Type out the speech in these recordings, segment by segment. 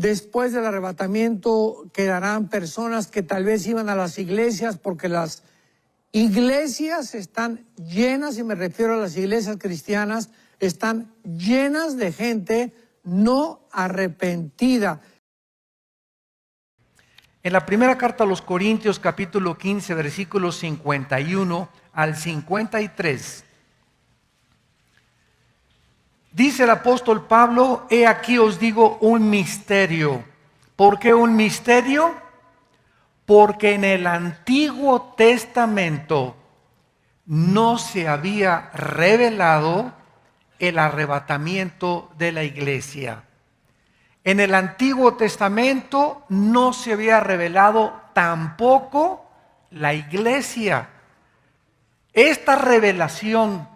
después del arrebatamiento quedarán personas que tal vez iban a las iglesias porque las iglesias están llenas, y me refiero a las iglesias cristianas, están llenas de gente no arrepentida. En la primera carta a los Corintios, capítulo 15, versículos 51 al 53, dice el apóstol Pablo: he aquí os digo un misterio. ¿Por qué un misterio? Porque en el Antiguo Testamento no se había revelado el arrebatamiento de la iglesia. En el Antiguo Testamento no se había revelado tampoco la iglesia. Esta revelación,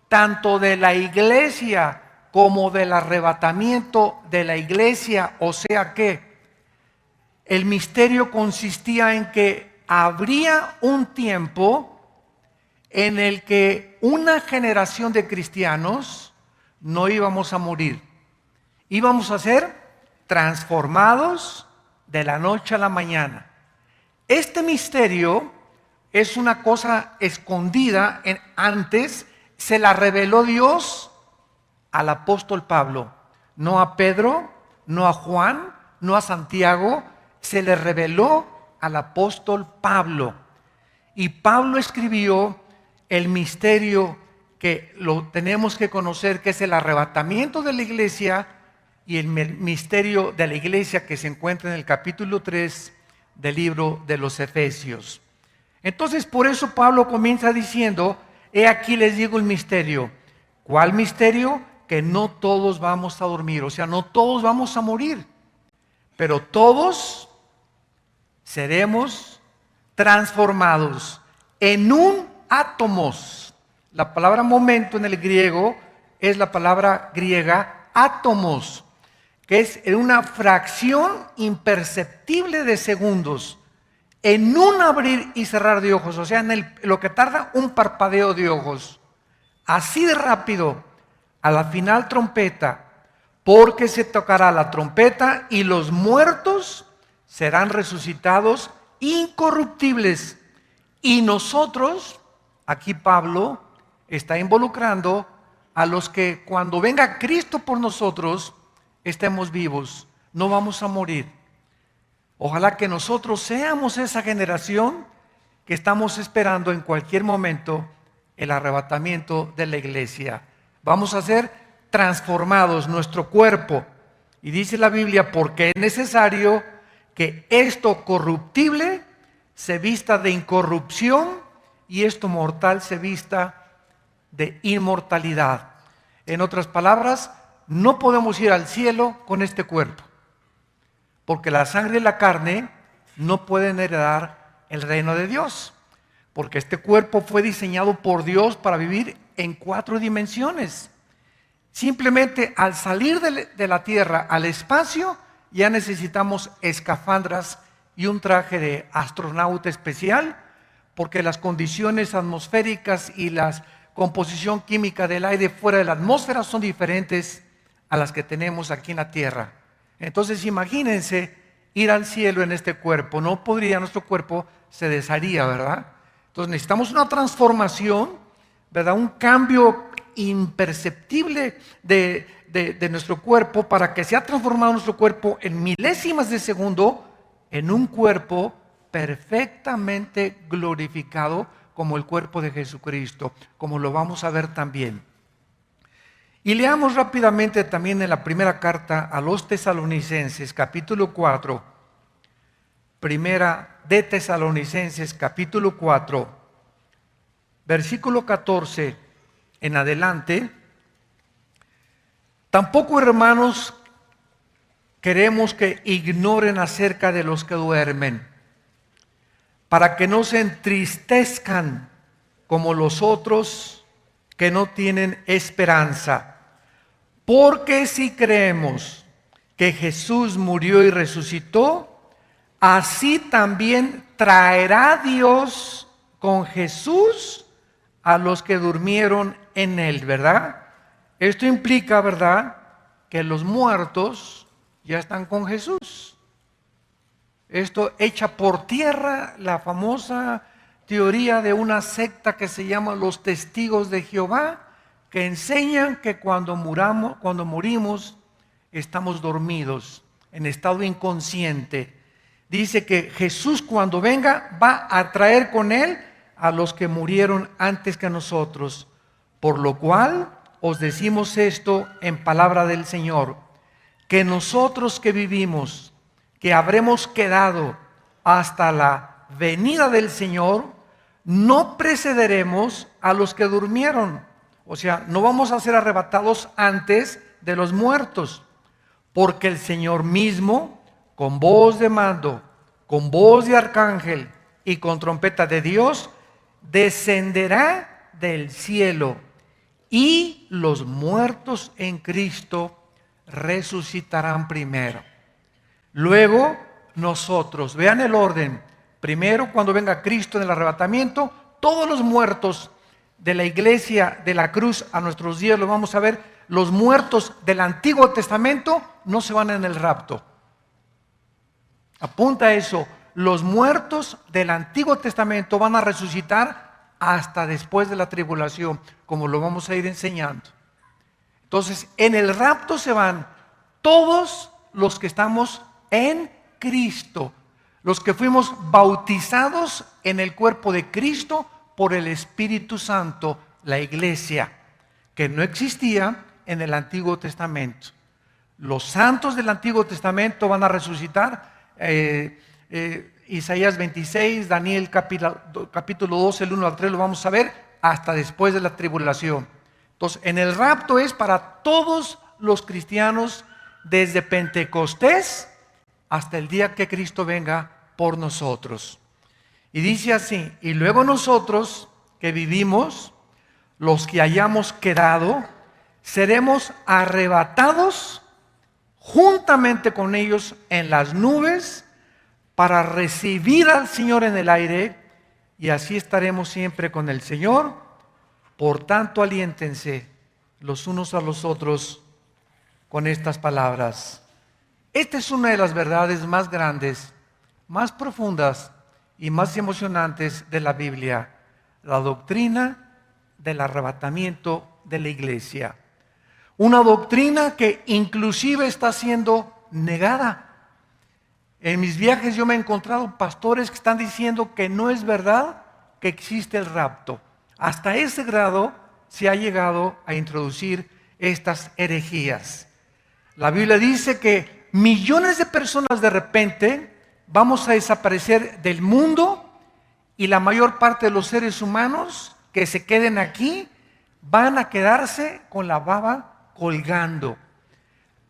tanto de la iglesia como del arrebatamiento de la iglesia, o sea que el misterio consistía en que habría un tiempo en el que una generación de cristianos no íbamos a morir. Íbamos a ser transformados de la noche a la mañana. Este misterio es una cosa escondida. Antes se la reveló Dios al apóstol Pablo, no a Pedro, no a Juan, no a Santiago. Se le reveló al apóstol Pablo. Y Pablo escribió el misterio que lo tenemos que conocer, que es el arrebatamiento de la iglesia, y el misterio de la iglesia que se encuentra en el capítulo 3 del libro de los Efesios. Entonces, por eso Pablo comienza diciendo: he aquí les digo el misterio. ¿Cuál misterio? Que no todos vamos a dormir, o sea, no todos vamos a morir, pero todos seremos transformados en un átomos. La palabra momento en el griego es la palabra griega átomos, que es en una fracción imperceptible de segundos, en un abrir y cerrar de ojos, o sea, en lo que tarda un parpadeo de ojos. Así de rápido, a la final trompeta, porque se tocará la trompeta y los muertos serán resucitados incorruptibles. Y nosotros, aquí Pablo está involucrando a los que cuando venga Cristo por nosotros estemos vivos, no vamos a morir. Ojalá que nosotros seamos esa generación que estamos esperando en cualquier momento el arrebatamiento de la iglesia. Vamos a ser transformados nuestro cuerpo. Y dice la Biblia: porque es necesario que esto corruptible se vista de incorrupción y esto mortal se vista de inmortalidad. En otras palabras, no podemos ir al cielo con este cuerpo, porque la sangre y la carne no pueden heredar el reino de Dios, porque este cuerpo fue diseñado por Dios para vivir en 4 dimensiones. Simplemente al salir de la tierra al espacio, ya necesitamos escafandras y un traje de astronauta especial, porque las condiciones atmosféricas y la composición química del aire fuera de la atmósfera son diferentes a las que tenemos aquí en la tierra. Entonces imagínense ir al cielo en este cuerpo. No podría, nuestro cuerpo se desharía, ¿verdad? Entonces necesitamos una transformación, ¿verdad? Un cambio imperceptible de nuestro cuerpo, para que sea transformado nuestro cuerpo en milésimas de segundo en un cuerpo perfectamente glorificado como el cuerpo de Jesucristo, como lo vamos a ver también. Y leamos rápidamente también en la primera carta a los Tesalonicenses, capítulo 4, primera de Tesalonicenses, capítulo 4, versículo 14 en adelante. Tampoco, hermanos, queremos que ignoren acerca de los que duermen, para que no se entristezcan como los otros que no tienen esperanza. Porque si creemos que Jesús murió y resucitó, así también traerá Dios con Jesús a los que durmieron en él, ¿verdad? Esto implica, ¿verdad?, que los muertos ya están con Jesús. Esto echa por tierra la famosa teoría de una secta que se llama los Testigos de Jehová, que enseñan que cuando morimos estamos dormidos, en estado inconsciente. Dice que Jesús cuando venga va a traer con él a los que murieron antes que nosotros. Por lo cual os decimos esto en palabra del Señor, que nosotros que vivimos, que habremos quedado hasta la venida del Señor, no precederemos a los que durmieron. O sea, no vamos a ser arrebatados antes de los muertos, porque el Señor mismo, con voz de mando, con voz de arcángel y con trompeta de Dios, descenderá del cielo, y los muertos en Cristo resucitarán primero. Luego nosotros, vean el orden, primero cuando venga Cristo en el arrebatamiento, todos los muertos de la iglesia de la cruz a nuestros días, lo vamos a ver, los muertos del Antiguo Testamento no se van en el rapto. Apunta eso, los muertos del Antiguo Testamento van a resucitar hasta después de la tribulación, como lo vamos a ir enseñando. Entonces, en el rapto se van todos los que estamos en Cristo, los que fuimos bautizados en el cuerpo de Cristo por el Espíritu Santo, la iglesia, que no existía en el Antiguo Testamento. Los santos del Antiguo Testamento van a resucitar, Isaías 26, Daniel capítulo 12, el 1 al 3 lo vamos a ver hasta después de la tribulación. Entonces, en el rapto es para todos los cristianos desde Pentecostés hasta el día que Cristo venga por nosotros. Y dice así, y luego nosotros que vivimos, los que hayamos quedado, seremos arrebatados juntamente con ellos en las nubes para recibir al Señor en el aire, y así estaremos siempre con el Señor. Por tanto, aliéntense los unos a los otros con estas palabras. Esta es una de las verdades más grandes, más profundas y más emocionantes de la Biblia, la doctrina del arrebatamiento de la iglesia. Una doctrina que inclusive está siendo negada. En mis viajes yo me he encontrado pastores que están diciendo que no es verdad que existe el rapto. Hasta ese grado se ha llegado a introducir estas herejías. La Biblia dice que millones de personas de repente vamos a desaparecer del mundo, y la mayor parte de los seres humanos que se queden aquí van a quedarse con la baba colgando.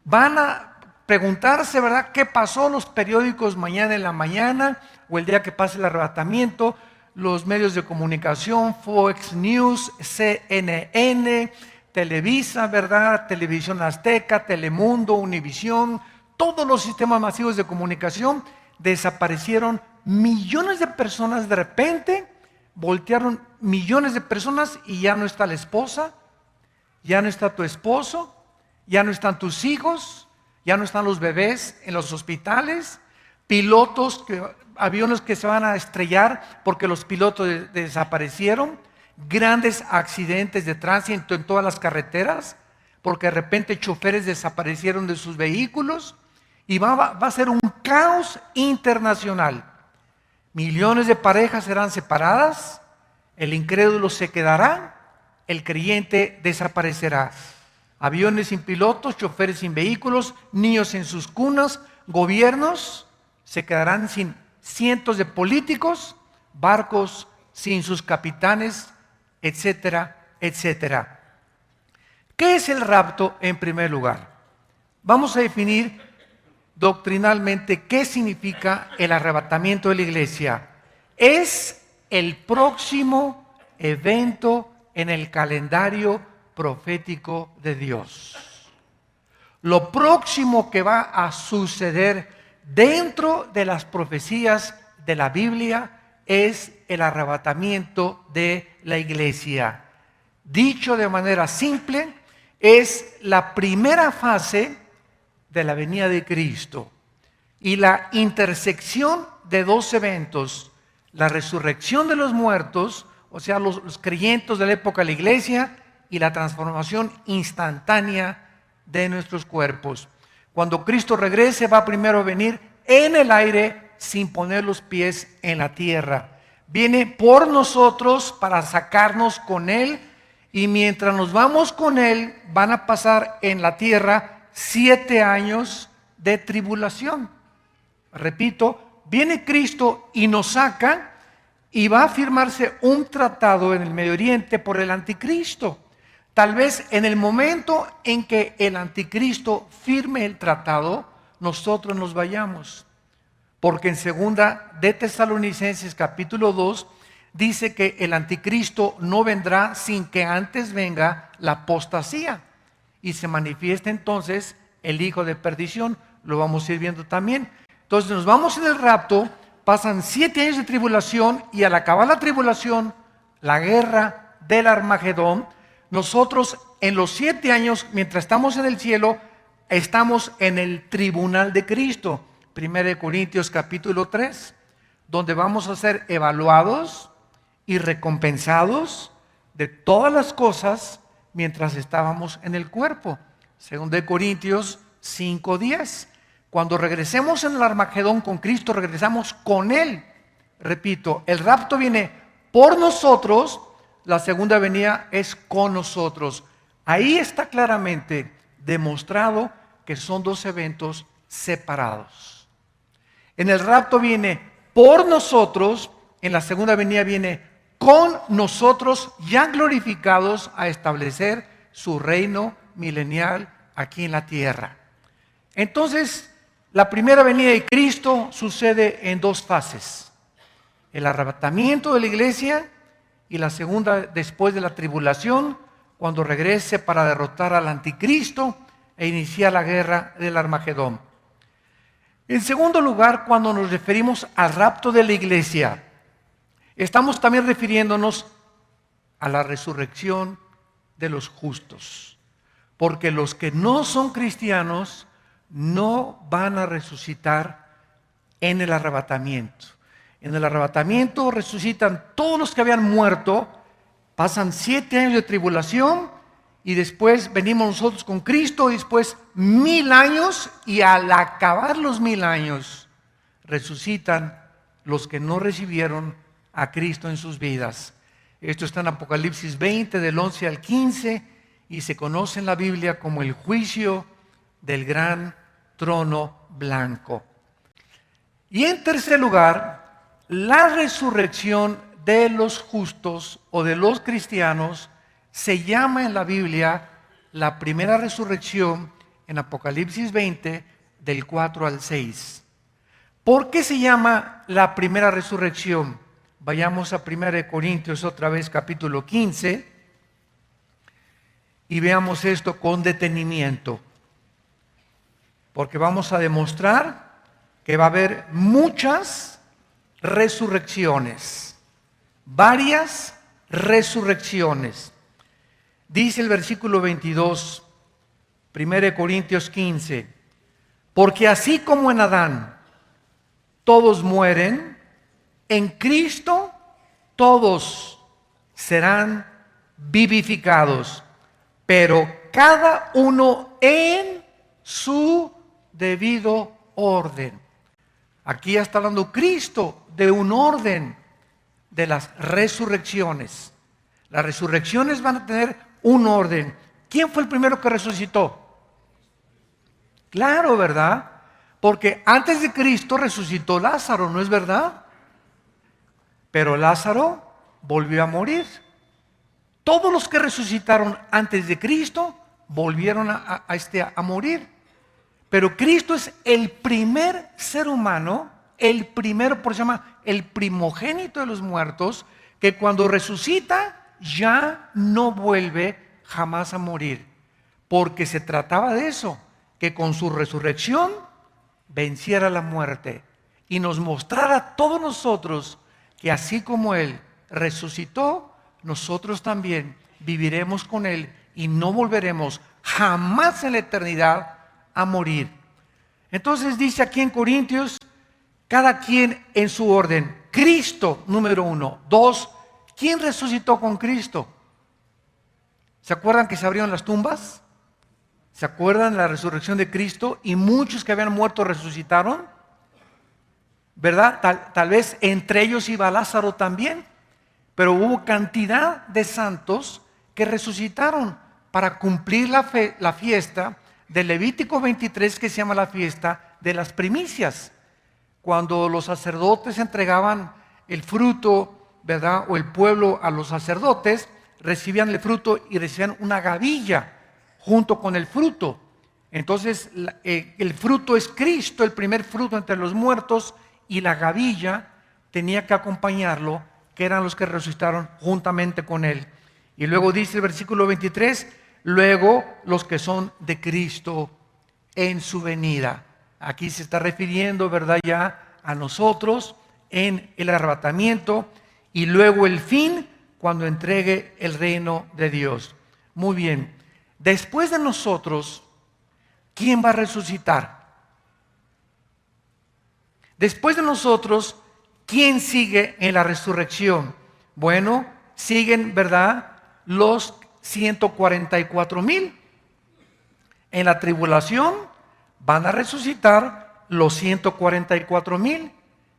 Van a preguntarse, ¿verdad?, qué pasó. Los periódicos mañana en la mañana o el día que pase el arrebatamiento, los medios de comunicación, Fox News, CNN, Televisa, ¿verdad?, Televisión Azteca, Telemundo, Univisión, todos los sistemas masivos de comunicación, desaparecieron millones de personas de repente, voltearon millones de personas y ya no está la esposa, ya no está tu esposo, ya no están tus hijos, ya no están los bebés en los hospitales, aviones que se van a estrellar porque los pilotos desaparecieron, grandes accidentes de tránsito en todas las carreteras, porque de repente choferes desaparecieron de sus vehículos, y va a ser un caos internacional. Millones de parejas serán separadas, el incrédulo se quedará, el creyente desaparecerá. Aviones sin pilotos, choferes sin vehículos, niños en sus cunas, gobiernos se quedarán sin cientos de políticos, barcos sin sus capitanes, etcétera, etcétera. ¿Qué es el rapto en primer lugar? Vamos a definir doctrinalmente qué significa el arrebatamiento de la iglesia. Es el próximo evento en el calendario profético de Dios. Lo próximo que va a suceder dentro de las profecías de la Biblia es el arrebatamiento de la iglesia. Dicho de manera simple, es la primera fase de la venida de Cristo y la intersección de dos eventos, la resurrección de los muertos, o sea, los creyentes de la época de la iglesia, y la transformación instantánea de nuestros cuerpos. Cuando Cristo regrese, va primero a venir en el aire sin poner los pies en la tierra. Viene por nosotros para sacarnos con Él, y mientras nos vamos con Él, van a pasar en la tierra 7 años de tribulación. Repito, viene Cristo y nos saca, y va a firmarse un tratado en el Medio Oriente por el anticristo. Tal vez en el momento en que el anticristo firme el tratado, nosotros nos vayamos. Porque en 2 de Tesalonicenses capítulo 2 dice que el anticristo no vendrá sin que antes venga la apostasía y se manifieste entonces el hijo de perdición. Lo vamos a ir viendo también. Entonces nos vamos en el rapto, pasan 7 años de tribulación, y al acabar la tribulación, la guerra del Armagedón, nosotros en los 7 años, mientras estamos en el cielo, estamos en el tribunal de Cristo. 1 Corintios capítulo 3, donde vamos a ser evaluados y recompensados de todas las cosas mientras estábamos en el cuerpo. 2 Corintios 5:10. Cuando regresemos en el Armagedón con Cristo, regresamos con Él. Repito, el rapto viene por nosotros, la segunda venida es con nosotros. Ahí está claramente demostrado que son dos eventos separados. En el rapto viene por nosotros, en la segunda venida viene con nosotros, ya glorificados, a establecer su reino milenial aquí en la tierra. Entonces, la primera venida de Cristo sucede en 2 fases: el arrebatamiento de la iglesia, y la segunda después de la tribulación, cuando regrese para derrotar al anticristo e iniciar la guerra del Armagedón. En segundo lugar, cuando nos referimos al rapto de la iglesia, estamos también refiriéndonos a la resurrección de los justos, porque los que no son cristianos no van a resucitar en el arrebatamiento. En el arrebatamiento resucitan todos los que habían muerto, pasan 7 años de tribulación, y después venimos nosotros con Cristo, y después 1000 años, y al acabar los 1000 años resucitan los que no recibieron a Cristo en sus vidas. Esto está en Apocalipsis 20 del 11 al 15, y se conoce en la Biblia como el juicio del gran trono blanco. Y en tercer lugar, la resurrección de los justos o de los cristianos se llama en la Biblia la primera resurrección, en Apocalipsis 20 del 4 al 6. ¿Por qué se llama la primera resurrección? Vayamos a 1 Corintios otra vez, capítulo 15, y veamos esto con detenimiento, porque vamos a demostrar que va a haber muchas resurrecciones, varias resurrecciones. Dice el versículo 22, 1 Corintios 15, porque así como en Adán todos mueren, en Cristo todos serán vivificados, pero cada uno en su debido orden. Aquí está hablando Cristo de un orden de las resurrecciones. Las resurrecciones van a tener un orden. ¿Quién fue el primero que resucitó? Claro, ¿verdad? Porque antes de Cristo resucitó Lázaro, ¿no es verdad? Pero Lázaro volvió a morir. Todos los que resucitaron antes de Cristo volvieron a morir. Pero Cristo es el primer ser humano, el primero, por eso se llama el primogénito de los muertos, que cuando resucita ya no vuelve jamás a morir. Porque se trataba de eso, que con su resurrección venciera la muerte y nos mostrara a todos nosotros que así como Él resucitó, nosotros también viviremos con Él y no volveremos jamás en la eternidad a morir. Entonces dice aquí en Corintios, cada quien en su orden. Cristo, número 1. 2, ¿quién resucitó con Cristo? ¿Se acuerdan que se abrieron las tumbas? ¿Se acuerdan de la resurrección de Cristo? Y muchos que habían muerto resucitaron, ¿verdad? Tal vez entre ellos iba Lázaro también, pero hubo cantidad de santos que resucitaron para cumplir la fiesta de Levítico 23, que se llama la fiesta de las primicias. Cuando los sacerdotes entregaban el fruto, ¿verdad? O el pueblo a los sacerdotes, recibían el fruto y recibían una gavilla junto con el fruto. Entonces el fruto es Cristo, el primer fruto entre los muertos, y la gavilla tenía que acompañarlo, que eran los que resucitaron juntamente con él. Y luego dice el versículo 23, luego los que son de Cristo en su venida. Aquí se está refiriendo, ¿verdad?, ya a nosotros en el arrebatamiento, y luego el fin, cuando entregue el reino de Dios. Muy bien, después de nosotros, ¿quién va a resucitar? Después de nosotros, ¿quién sigue en la resurrección? Bueno, siguen, ¿verdad?, los 144,000. En la tribulación van a resucitar los 144,000.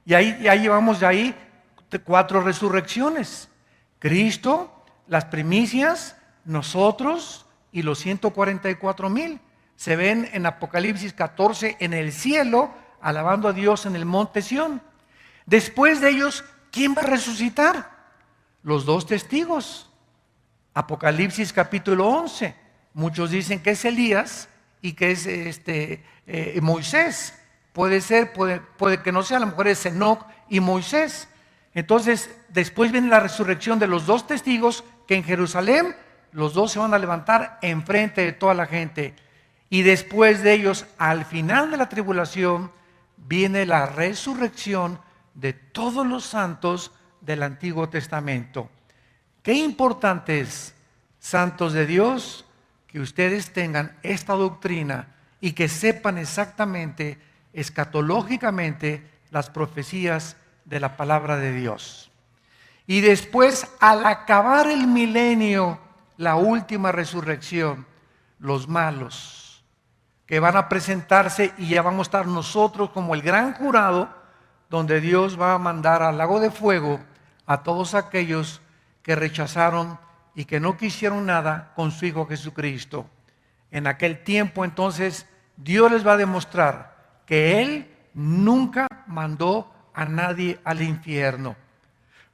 Y ahí ya llevamos de ahí 4 resurrecciones. Cristo, las primicias, nosotros y los 144,000. Se ven en Apocalipsis 14 en el cielo, alabando a Dios en el monte Sión. Después de ellos, ¿quién va a resucitar? Los 2 testigos. Apocalipsis capítulo 11. Muchos dicen que es Elías y que es Moisés. Puede ser, puede que no sea, a lo mejor es Enoc y Moisés. Entonces, después viene la resurrección de los 2 testigos, que en Jerusalén los 2 se van a levantar enfrente de toda la gente. Y después de ellos, al final de la tribulación, viene la resurrección de todos los santos del Antiguo Testamento. Qué importante es, santos de Dios, que ustedes tengan esta doctrina y que sepan exactamente, escatológicamente, las profecías de la palabra de Dios. Y después, al acabar el milenio, la última resurrección, los malos, que van a presentarse, y ya vamos a estar nosotros como el gran jurado, donde Dios va a mandar al lago de fuego a todos aquellos que rechazaron y que no quisieron nada con su Hijo Jesucristo. En aquel tiempo, entonces, Dios les va a demostrar que Él nunca mandó a nadie al infierno.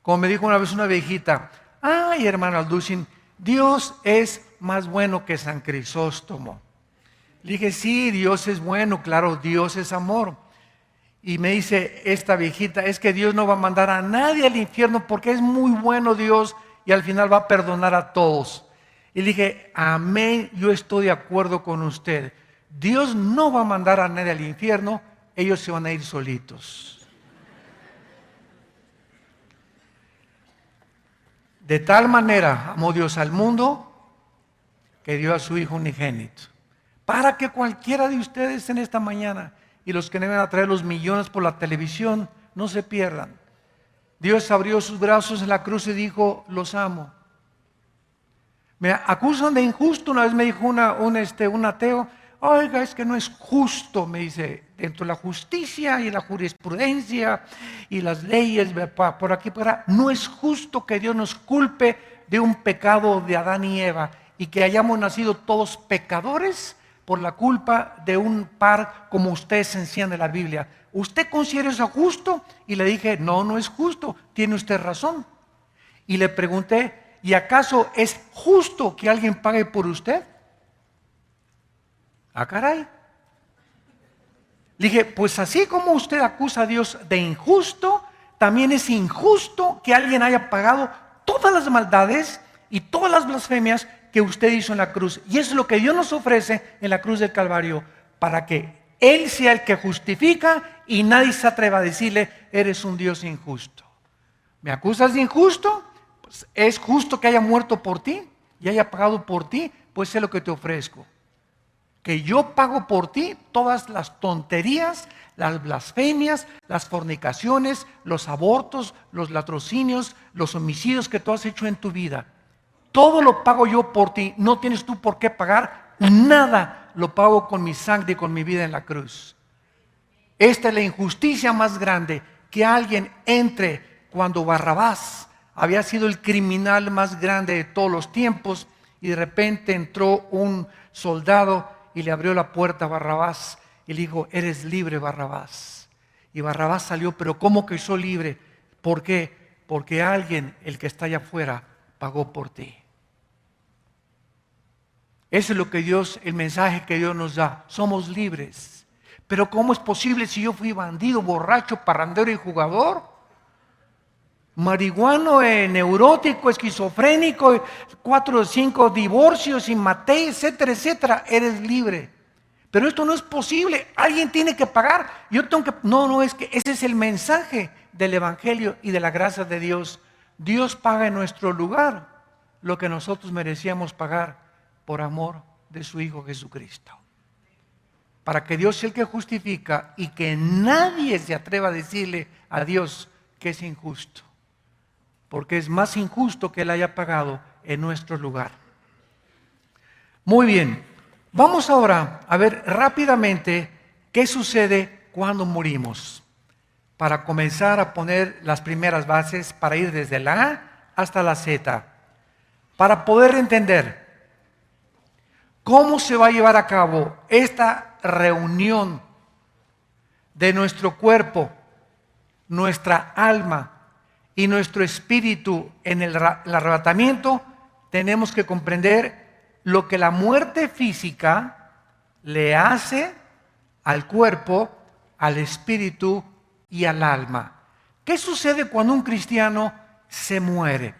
Como me dijo una vez una viejita, ay, hermano Alducin, Dios es más bueno que San Crisóstomo. Le dije, sí, Dios es bueno, claro, Dios es amor. Y me dice esta viejita, es que Dios no va a mandar a nadie al infierno porque es muy bueno Dios y al final va a perdonar a todos. Y le dije, amén, yo estoy de acuerdo con usted. Dios no va a mandar a nadie al infierno, ellos se van a ir solitos. De tal manera amó Dios al mundo que dio a su Hijo unigénito, para que cualquiera de ustedes en esta mañana y los que deben a traer los millones por la televisión no se pierdan. Dios abrió sus brazos en la cruz y dijo, los amo. Me acusan de injusto. Una vez me dijo un ateo, oiga, es que no es justo, me dice, dentro de la justicia y la jurisprudencia y las leyes, por aquí, por allá, no es justo que Dios nos culpe de un pecado de Adán y Eva y que hayamos nacido todos pecadores por la culpa de un par como ustedes enseñan en la Biblia. ¿Usted considera eso justo? Y le dije, no, no es justo, tiene usted razón. Y le pregunté, ¿y acaso es justo que alguien pague por usted? Ah, caray. Le dije, pues así como usted acusa a Dios de injusto, también es injusto que alguien haya pagado todas las maldades y todas las blasfemias que usted hizo en la cruz. Y eso es lo que Dios nos ofrece en la cruz del Calvario, para que Él sea el que justifica y nadie se atreva a decirle, eres un Dios injusto. ¿Me acusas de injusto? Pues es justo que haya muerto por ti y haya pagado por ti, pues sé lo que te ofrezco. que yo pago por ti todas las tonterías, las blasfemias, las fornicaciones, los abortos, los latrocinios, los homicidios que tú has hecho en tu vida. Todo lo pago yo por ti, no tienes tú por qué pagar nada, lo pago con mi sangre y con mi vida en la cruz. Esta es la injusticia más grande, que alguien entre cuando Barrabás había sido el criminal más grande de todos los tiempos y de repente entró un soldado y le abrió la puerta a Barrabás y le dijo: eres libre, Barrabás. Y Barrabás salió, pero ¿cómo que soy libre? ¿Por qué? Porque alguien, el que está allá afuera, pagó por ti. Eso es lo que Dios, el mensaje que Dios nos da. Somos libres. Pero ¿cómo es posible si yo fui bandido, borracho, parrandero y jugador? Marihuano, neurótico, esquizofrénico, 4 o 5 divorcios y maté, etcétera, etcétera. Eres libre. Pero esto no es posible. Alguien tiene que pagar. Yo tengo que... No, es que ese es el mensaje del Evangelio y de la gracia de Dios. Dios paga en nuestro lugar lo que nosotros merecíamos pagar por amor de su Hijo Jesucristo. Para que Dios sea el que justifica y que nadie se atreva a decirle a Dios que es injusto. Porque es más injusto que Él haya pagado en nuestro lugar. Muy bien, vamos ahora a ver rápidamente qué sucede cuando morimos. Para comenzar a poner las primeras bases para ir desde la A hasta la Z. Para poder entender cómo se va a llevar a cabo esta reunión de nuestro cuerpo, nuestra alma y nuestro espíritu en el arrebatamiento, tenemos que comprender lo que la muerte física le hace al cuerpo, al espíritu y al alma. ¿Qué sucede cuando un cristiano se muere?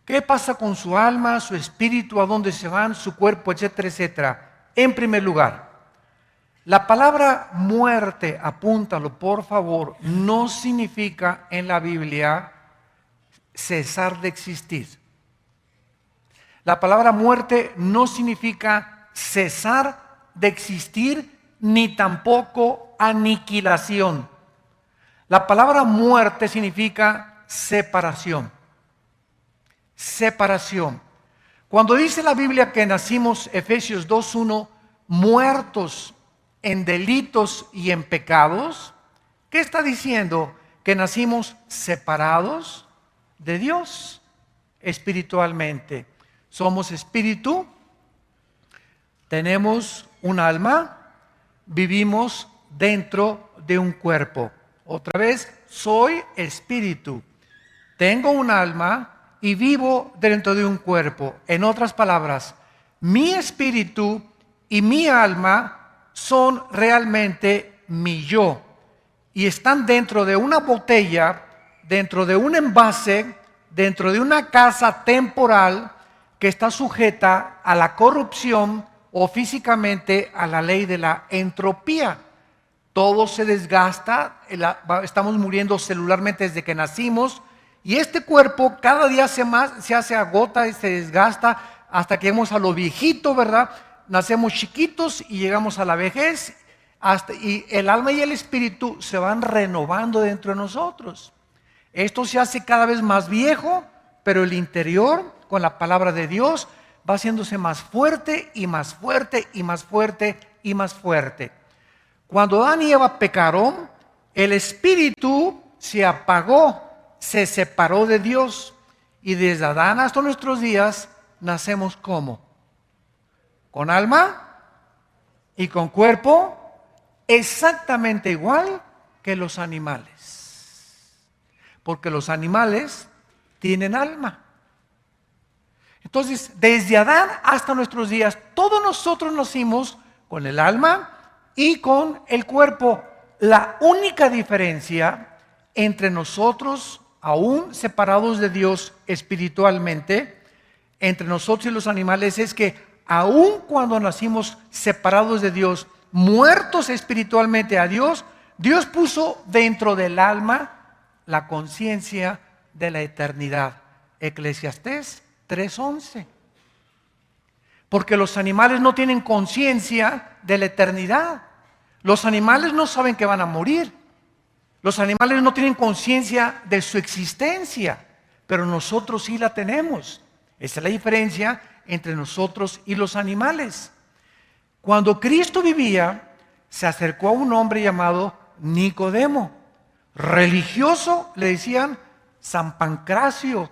¿Qué pasa con su alma, su espíritu, a dónde se van, su cuerpo, etcétera, etcétera? En primer lugar, la palabra muerte, apúntalo por favor, no significa en la Biblia cesar de existir. La palabra muerte no significa cesar de existir ni tampoco aniquilación. La palabra muerte significa separación. Separación. Cuando dice la Biblia que nacimos, Efesios 2:1, muertos en delitos y en pecados, ¿qué está diciendo? Que nacimos separados de Dios espiritualmente. Somos espíritu, tenemos un alma, vivimos dentro de un cuerpo. Otra vez, soy espíritu, tengo un alma y vivo dentro de un cuerpo. En otras palabras, mi espíritu y mi alma son realmente mi yo y están dentro de una botella, dentro de un envase, dentro de una casa temporal que está sujeta a la corrupción o físicamente a la ley de la entropía. Todo se desgasta, estamos muriendo celularmente desde que nacimos y este cuerpo cada día se agota y se desgasta hasta que llegamos a lo viejito, ¿verdad? Nacemos chiquitos y llegamos a la vejez y el alma y el espíritu se van renovando dentro de nosotros. Esto se hace cada vez más viejo, pero el interior, con la palabra de Dios, va haciéndose más fuerte y más fuerte y más fuerte y más fuerte. Cuando Adán y Eva pecaron, el espíritu se apagó, se separó de Dios y desde Adán hasta nuestros días nacemos ¿cómo? Con alma y con cuerpo exactamente igual que los animales, porque los animales tienen alma. Entonces, desde Adán hasta nuestros días, todos nosotros nacimos con el alma y con el cuerpo. La única diferencia entre nosotros, aún separados de Dios espiritualmente, entre nosotros y los animales, es que aún cuando nacimos separados de Dios, muertos espiritualmente a Dios, Dios puso dentro del alma la conciencia de la eternidad. Eclesiastés 3:11. Porque los animales no tienen conciencia de la eternidad. Los animales no saben que van a morir. Los animales no tienen conciencia de su existencia, pero nosotros sí la tenemos. Esa es la diferencia entre nosotros y los animales. Cuando Cristo vivía, se acercó a un hombre llamado Nicodemo. Religioso, le decían San Pancracio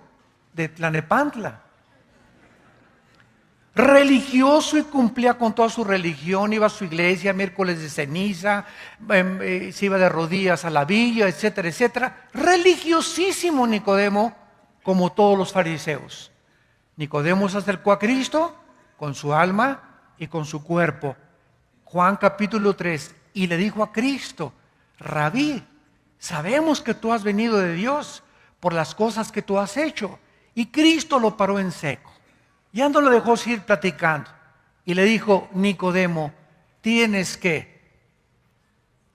de Tlanepantla. Religioso y cumplía con toda su religión, iba a su iglesia miércoles de ceniza, se iba de rodillas a la villa, etcétera, etcétera. Religiosísimo Nicodemo, como todos los fariseos. Nicodemo se acercó a Cristo con su alma y con su cuerpo. Juan capítulo 3, y le dijo a Cristo: Rabí, sabemos que tú has venido de Dios por las cosas que tú has hecho. Y Cristo lo paró en seco. Ya no lo dejó seguir platicando. Y le dijo: Nicodemo, tienes que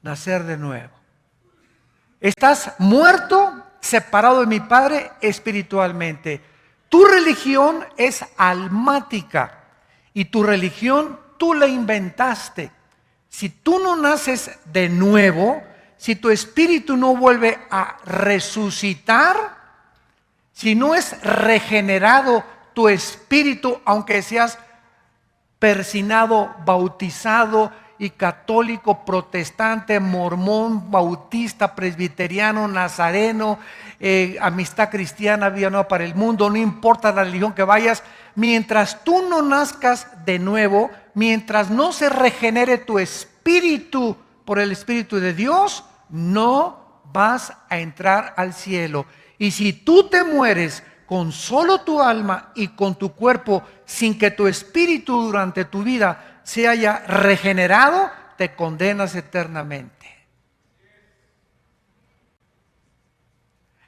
nacer de nuevo. Estás muerto, separado de mi Padre espiritualmente. Tu religión es almática y tu religión tú la inventaste. Si tú no naces de nuevo, si tu espíritu no vuelve a resucitar, si no es regenerado tu espíritu, aunque seas persinado, bautizado y católico, protestante, mormón, bautista, presbiteriano, nazareno, amistad cristiana, Vida Nueva para el Mundo, no importa la religión que vayas, mientras tú no nazcas de nuevo, mientras no se regenere tu espíritu por el Espíritu de Dios, no vas a entrar al cielo. Y si tú te mueres con solo tu alma y con tu cuerpo, sin que tu espíritu durante tu vida se haya regenerado, te condenas eternamente.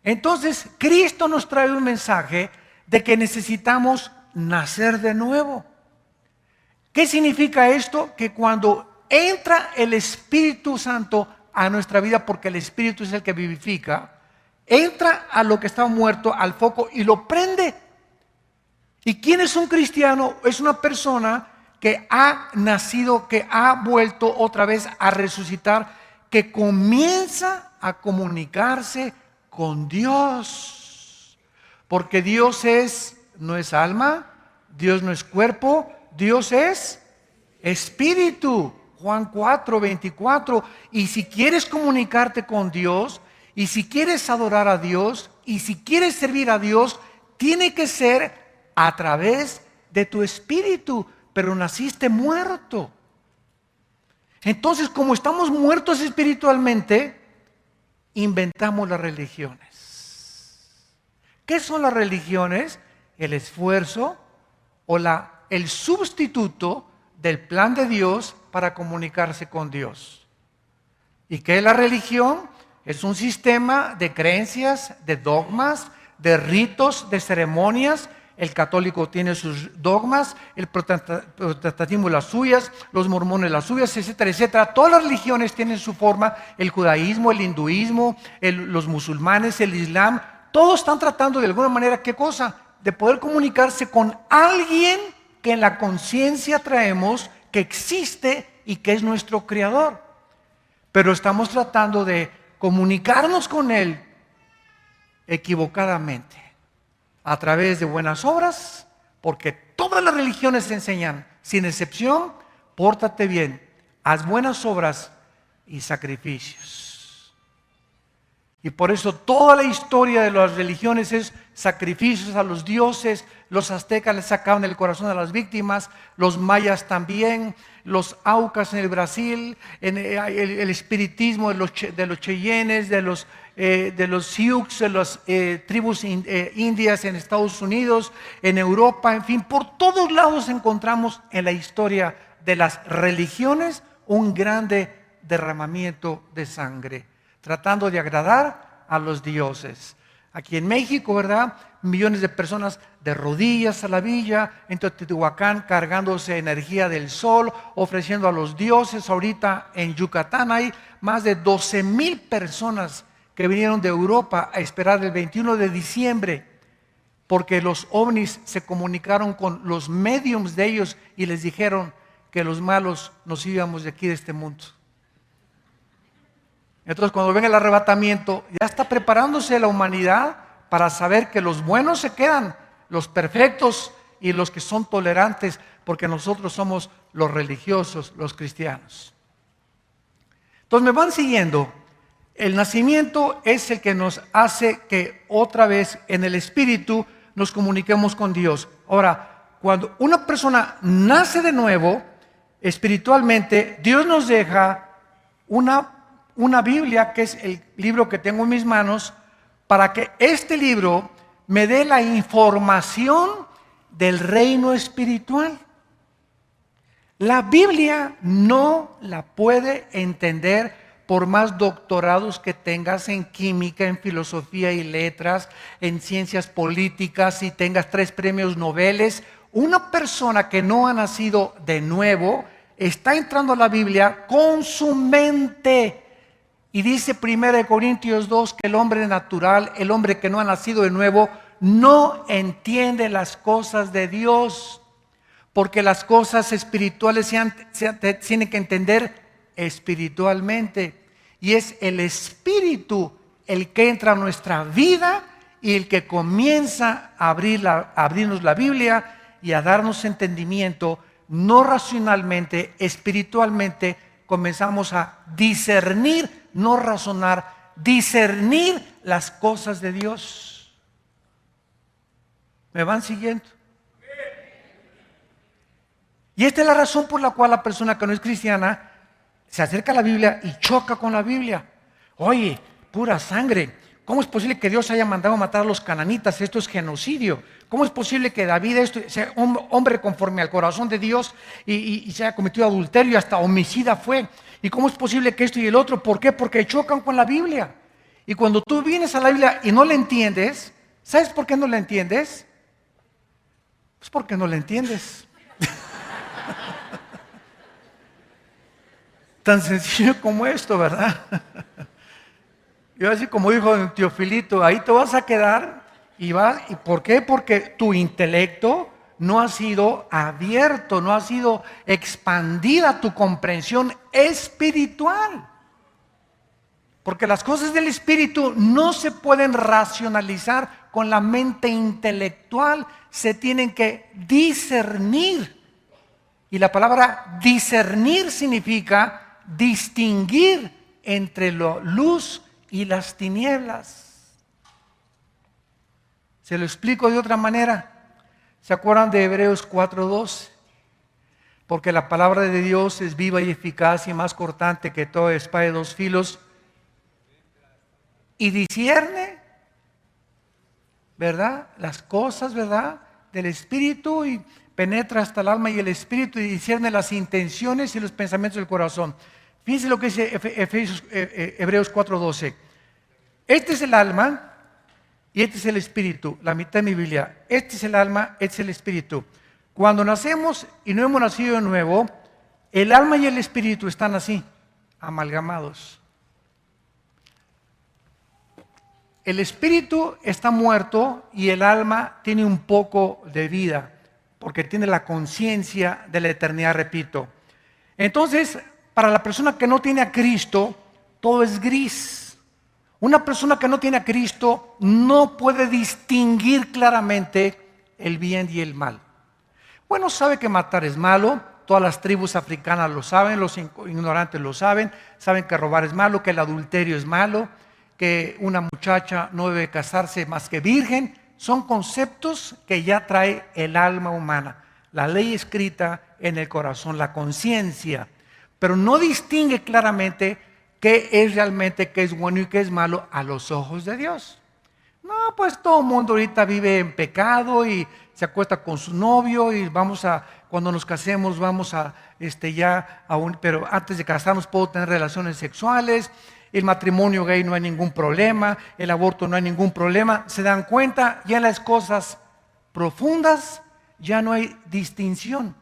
Entonces, Cristo nos trae un mensaje de que necesitamos nacer de nuevo. ¿Qué significa esto? Que cuando entra el Espíritu Santo a nuestra vida, porque el Espíritu es el que vivifica, entra a lo que está muerto, al foco, y lo prende. ¿Y quién es un cristiano? Es una persona que ha nacido, que ha vuelto otra vez a resucitar, que comienza a comunicarse con Dios. Porque Dios no es alma, Dios no es cuerpo, Dios es espíritu. Juan 4, 24. Y si quieres comunicarte con Dios, y si quieres adorar a Dios, y si quieres servir a Dios, tiene que ser a través de tu espíritu. Pero naciste muerto. Entonces, como estamos muertos espiritualmente, inventamos las religiones. ¿Qué son las religiones? El esfuerzo o el sustituto del plan de Dios para comunicarse con Dios. ¿Y qué es la religión? Es un sistema de creencias, de dogmas, de ritos, de ceremonias. El católico tiene sus dogmas, el protestantismo las suyas, los mormones las suyas, etcétera, etcétera. Todas las religiones tienen su forma, el judaísmo, el hinduismo, los musulmanes, el islam. Todos están tratando de alguna manera, ¿qué cosa? De poder comunicarse con alguien que en la conciencia traemos, que existe y que es nuestro creador. Pero estamos tratando de comunicarnos con él equivocadamente. A través de buenas obras, porque todas las religiones enseñan, sin excepción, pórtate bien, haz buenas obras y sacrificios. Y por eso toda la historia de las religiones es sacrificios a los dioses. Los aztecas les sacaban el corazón a las víctimas, los mayas también, los aucas en el Brasil, el espiritismo de los cheyennes, de los sioux, de las tribus indias en Estados Unidos, en Europa, en fin, por todos lados encontramos en la historia de las religiones un grande derramamiento de sangre, tratando de agradar a los dioses. Aquí en México, ¿verdad? Millones de personas de rodillas a la villa, en Teotihuacán cargándose energía del sol, ofreciendo a los dioses. Ahorita en Yucatán hay más de 12,000 personas que vinieron de Europa a esperar el 21 de diciembre porque los ovnis se comunicaron con los médiums de ellos y les dijeron que los malos nos íbamos de aquí, de este mundo. Entonces, cuando venga el arrebatamiento, ya está preparándose la humanidad para saber que los buenos se quedan, los perfectos y los que son tolerantes, porque nosotros somos los religiosos, los cristianos. Entonces, me van siguiendo. El nacimiento es el que nos hace que otra vez en el Espíritu nos comuniquemos con Dios. Ahora, cuando una persona nace de nuevo, espiritualmente, Dios nos deja una Biblia, que es el libro que tengo en mis manos, para que este libro me dé la información del reino espiritual. La Biblia no la puede entender por más doctorados que tengas en química, en filosofía y letras, en ciencias políticas, y tengas 3 premios Nobel. Una persona que no ha nacido de nuevo está entrando a la Biblia con su mente. Y dice 1 Corintios 2 que el hombre natural, el hombre que no ha nacido de nuevo, no entiende las cosas de Dios, porque las cosas espirituales se tienen que entender espiritualmente. Y es el Espíritu el que entra a nuestra vida y el que comienza a abrirnos la Biblia y a darnos entendimiento, no racionalmente, espiritualmente. Comenzamos a discernir, no razonar, discernir las cosas de Dios. ¿Me van siguiendo? Y esta es la razón por la cual la persona que no es cristiana se acerca a la Biblia y choca con la Biblia. Oye, pura sangre. ¿Cómo es posible que Dios haya mandado a matar a los cananitas? Esto es genocidio. ¿Cómo es posible que David sea un hombre conforme al corazón de Dios y se haya cometido adulterio, hasta homicida fue? ¿Y cómo es posible que esto y el otro? ¿Por qué? Porque chocan con la Biblia. Y cuando tú vienes a la Biblia y no la entiendes, ¿sabes por qué no la entiendes? Pues porque no la entiendes. Tan sencillo como esto, ¿verdad? Yo así como dijo Teofilito, ahí te vas a quedar y vas. ¿Y por qué? Porque tu intelecto no ha sido abierto, no ha sido expandida tu comprensión espiritual. Porque las cosas del espíritu no se pueden racionalizar con la mente intelectual, se tienen que discernir. Y la palabra discernir significa distinguir entre la luz y las tinieblas. Se lo explico de otra manera. ¿Se acuerdan de Hebreos 4:12? Porque la palabra de Dios es viva y eficaz y más cortante que toda espada de 2 filos y discierne, ¿verdad? Las cosas, ¿verdad? Del espíritu, y penetra hasta el alma y el espíritu y discierne las intenciones y los pensamientos del corazón. Fíjense lo que dice Hebreos 4:12. Este es el alma y este es el espíritu, la mitad de mi Biblia. Este es el alma, este es el espíritu. Cuando nacemos y no hemos nacido de nuevo, el alma y el espíritu están así, amalgamados. El espíritu está muerto y el alma tiene un poco de vida, porque tiene la conciencia de la eternidad, repito. Entonces, para la persona que no tiene a Cristo, todo es gris. Una persona que no tiene a Cristo no puede distinguir claramente el bien y el mal. Bueno, sabe que matar es malo, todas las tribus africanas lo saben, los ignorantes lo saben que robar es malo, que el adulterio es malo, que una muchacha no debe casarse más que virgen. Son conceptos que ya trae el alma humana, la ley escrita en el corazón, la conciencia, pero no distingue claramente qué es realmente, qué es bueno y qué es malo a los ojos de Dios. No, pues todo el mundo ahorita vive en pecado y se acuesta con su novio y cuando nos casemos vamos pero antes de casarnos puedo tener relaciones sexuales. El matrimonio gay no hay ningún problema, el aborto no hay ningún problema. ¿Se dan cuenta? Ya en las cosas profundas ya no hay distinción.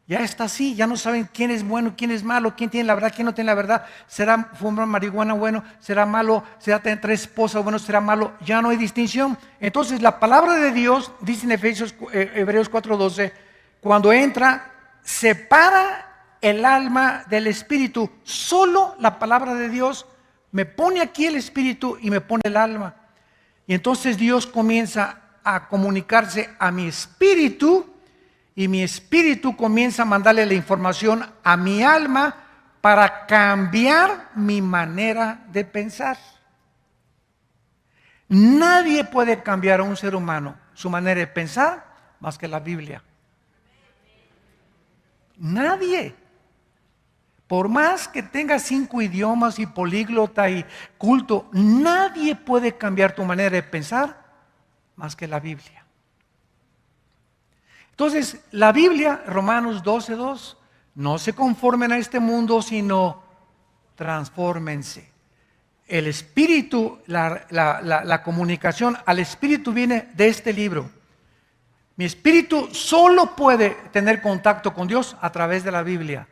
Ya está así, ya no saben quién es bueno, quién es malo, quién tiene la verdad, quién no tiene la verdad. ¿Será fumar marihuana bueno? ¿Será malo? ¿Será tener 3 esposas bueno? ¿Será malo? Ya no hay distinción. Entonces la palabra de Dios, dice en Hebreos 4:12, cuando entra, separa el alma del espíritu. Solo la palabra de Dios me pone aquí el espíritu y me pone el alma. Y entonces Dios comienza a comunicarse a mi espíritu, y mi espíritu comienza a mandarle la información a mi alma para cambiar mi manera de pensar. Nadie puede cambiar a un ser humano su manera de pensar más que la Biblia. Nadie. Por más que tengas 5 idiomas y políglota y culto, nadie puede cambiar tu manera de pensar más que la Biblia. Entonces, la Biblia, Romanos 12:2, no se conformen a este mundo, sino transfórmense. El espíritu, la comunicación al espíritu viene de este libro. Mi espíritu solo puede tener contacto con Dios a través de la Biblia.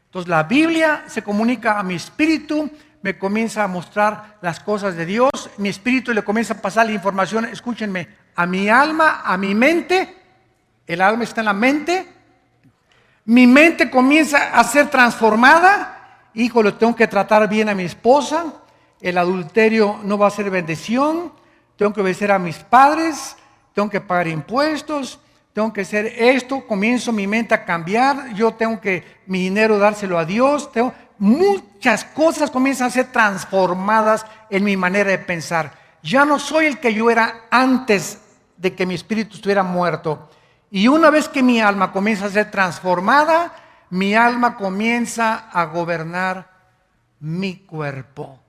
Entonces, la Biblia se comunica a mi espíritu, me comienza a mostrar las cosas de Dios, mi espíritu le comienza a pasar la información, escúchenme, a mi alma, a mi mente. El alma está en la mente. Mi mente comienza a ser transformada. Híjole, tengo que tratar bien a mi esposa. El adulterio no va a ser bendición. Tengo que obedecer a mis padres. Tengo que pagar impuestos. Tengo que hacer esto. Comienzo mi mente a cambiar. Yo tengo que mi dinero dárselo a Dios. Muchas cosas comienzan a ser transformadas en mi manera de pensar. Ya no soy el que yo era antes de que mi espíritu estuviera muerto. Y una vez que mi alma comienza a ser transformada, mi alma comienza a gobernar mi cuerpo.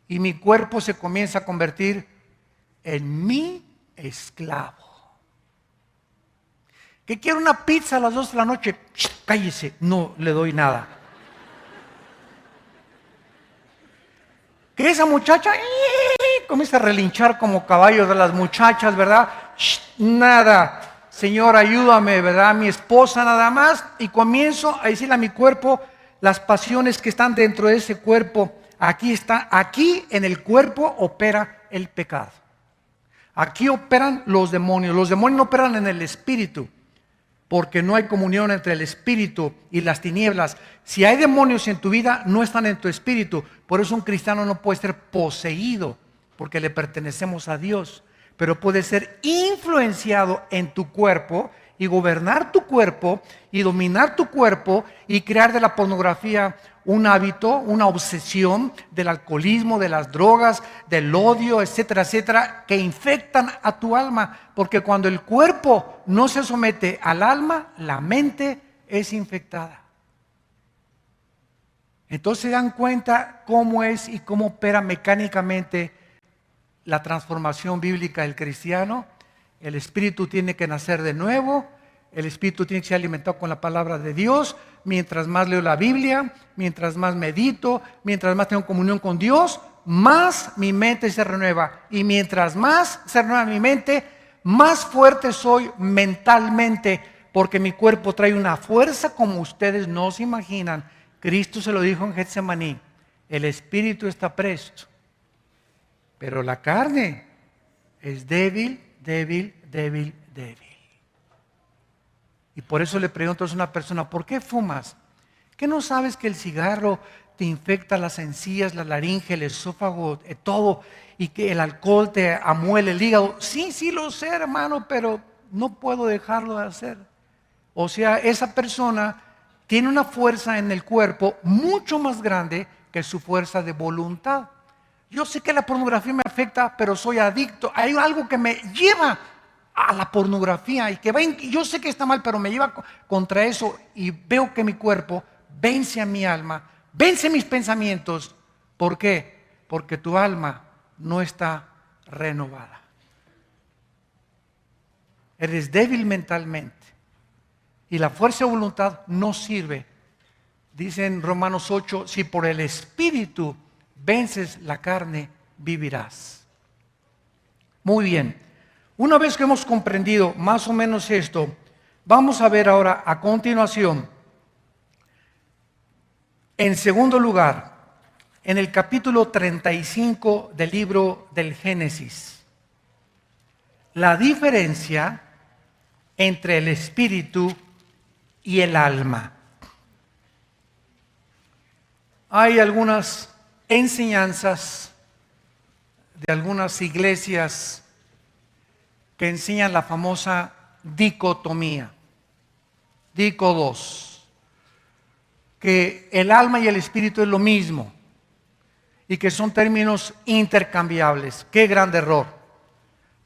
Y mi cuerpo se comienza a convertir en mi esclavo. ¿Que quiero una pizza a las 2 de la noche? Cállese, no le doy nada. Que esa muchacha comienza a relinchar como caballo de las muchachas, ¿verdad? Nada. Señor, ayúdame, ¿verdad? Mi esposa nada más. Y comienzo a decirle a mi cuerpo las pasiones que están dentro de ese cuerpo. Aquí en el cuerpo opera el pecado. Aquí operan los demonios. Los demonios no operan en el espíritu, porque no hay comunión entre el espíritu y las tinieblas. Si hay demonios en tu vida, no están en tu espíritu. Por eso un cristiano no puede ser poseído, porque le pertenecemos a Dios. Pero puede ser influenciado en tu cuerpo y gobernar tu cuerpo y dominar tu cuerpo y crear de la pornografía un hábito, una obsesión, del alcoholismo, de las drogas, del odio, etcétera, etcétera, que infectan a tu alma. Porque cuando el cuerpo no se somete al alma, la mente es infectada. Entonces se dan cuenta cómo es y cómo opera mecánicamente la transformación bíblica del cristiano. El espíritu tiene que nacer de nuevo. El espíritu tiene que ser alimentado con la palabra de Dios. Mientras más leo la Biblia, mientras más medito, mientras más tengo comunión con Dios, más mi mente se renueva. Y mientras más se renueva mi mente, más fuerte soy mentalmente, porque mi cuerpo trae una fuerza como ustedes no se imaginan. Cristo se lo dijo en Getsemaní: el espíritu está presto, pero la carne es débil, débil, débil, débil. Y por eso le pregunto a una persona: ¿por qué fumas? ¿Qué no sabes que el cigarro te infecta las encías, la laringe, el esófago, todo? Y que el alcohol te amuele el hígado. Sí, sí lo sé, hermano, pero no puedo dejarlo de hacer. O sea, esa persona tiene una fuerza en el cuerpo mucho más grande que su fuerza de voluntad. Yo sé que la pornografía me afecta, pero soy adicto. Hay algo que me lleva a la pornografía y yo sé que está mal, pero me lleva contra eso, y veo que mi cuerpo vence a mi alma, vence mis pensamientos. ¿Por qué? Porque tu alma no está renovada. Eres débil mentalmente y la fuerza de voluntad no sirve. Dice en Romanos 8: si por el espíritu vences la carne, vivirás. Muy bien. Una vez que hemos comprendido más o menos esto, Vamos a ver ahora a continuación, en segundo lugar, en el capítulo 35 del libro del Génesis, la diferencia entre el espíritu y el alma. Hay algunas enseñanzas de algunas iglesias que enseñan la famosa dicotomía, dicodos, que el alma y el espíritu es lo mismo y que son términos intercambiables. ¡Qué gran error!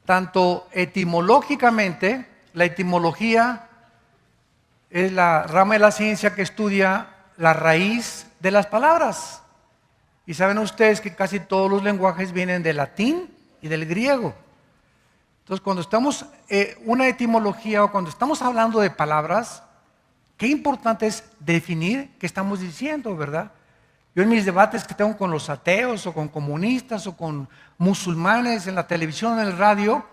Tanto etimológicamente, la etimología es la rama de la ciencia que estudia la raíz de las palabras. Y saben ustedes que casi todos los lenguajes vienen del latín y del griego. Entonces, cuando estamos una etimología o cuando estamos hablando de palabras, qué importante es definir qué estamos diciendo, ¿verdad? Yo en mis debates que tengo con los ateos o con comunistas o con musulmanes en la televisión, en el radio,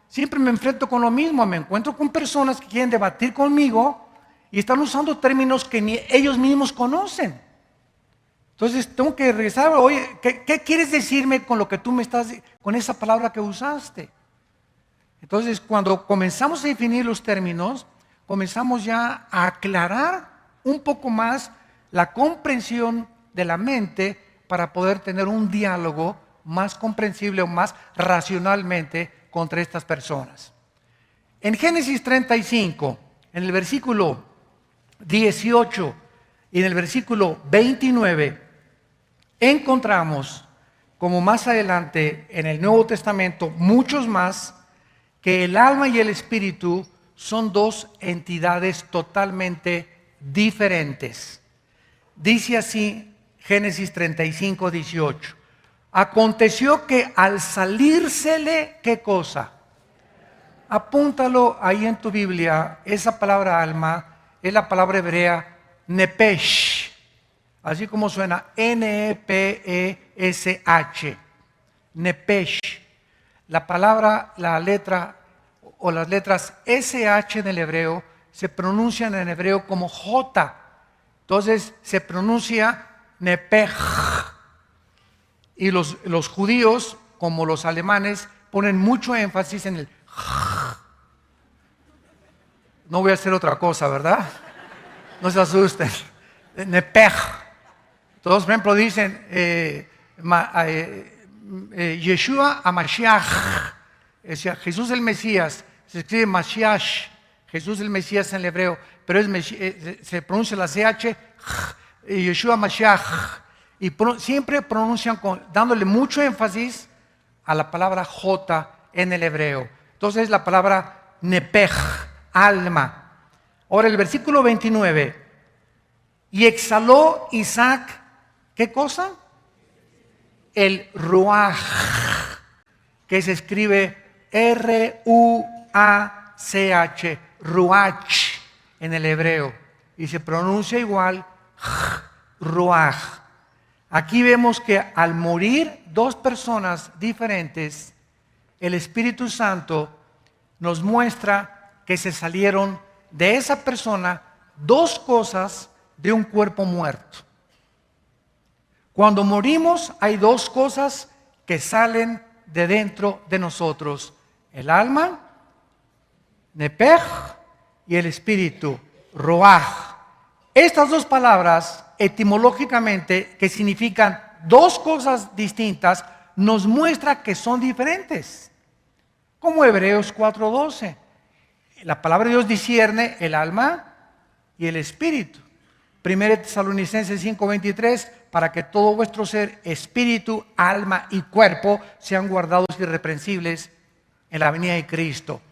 siempre me enfrento con lo mismo. Me encuentro con personas que quieren debatir conmigo y están usando términos que ni ellos mismos conocen. Entonces tengo que regresar. Oye, ¿qué quieres decirme con lo que tú me estás, con esa palabra que usaste? Entonces, cuando comenzamos a definir los términos, comenzamos ya a aclarar un poco más la comprensión de la mente para poder tener un diálogo más comprensible o más racionalmente contra estas personas. En Génesis 35, en el versículo 18 y en el versículo 29, encontramos, como más adelante en el Nuevo Testamento, muchos más, que el alma y el espíritu son dos entidades totalmente diferentes. Dice así Génesis 35, 18. Aconteció que al salírsele, ¿qué cosa? Apúntalo ahí en tu Biblia. Esa palabra alma es la palabra hebrea nepesh, así como suena N-E-P-E-S-H, nepesh. La palabra, la letra o las letras S-H en el hebreo se pronuncian en hebreo como J. Entonces se pronuncia nepej. Y los judíos, como los alemanes, ponen mucho énfasis en el no voy a hacer otra cosa, ¿verdad? No se asusten. Nepej. Todos, por ejemplo, dicen Yeshua HaMashiach, o sea, Jesús el Mesías, se escribe Mashiach, Jesús el Mesías en el hebreo, pero se pronuncia la CH, Yeshua Mashiach, y siempre pronuncian dándole mucho énfasis a la palabra J en el hebreo. Entonces la palabra nepej, alma. Ahora el versículo 29, y exhaló Isaac, ¿qué cosa? El ruach, que se escribe R-U-A-C-H, ruach en el hebreo, y se pronuncia igual ruach. Aquí vemos que al morir dos personas diferentes, el Espíritu Santo nos muestra que se salieron de esa persona dos cosas de un cuerpo muerto. Cuando morimos hay dos cosas que salen de dentro de nosotros: el alma, nepej, y el espíritu, roaj. Estas dos palabras, etimológicamente, que significan dos cosas distintas, nos muestra que son diferentes. Como Hebreos 4:12. La palabra de Dios discierne el alma y el espíritu. 1 Tesalonicenses 5:23, para que todo vuestro ser, espíritu, alma y cuerpo sean guardados irreprensibles en la venida de Cristo.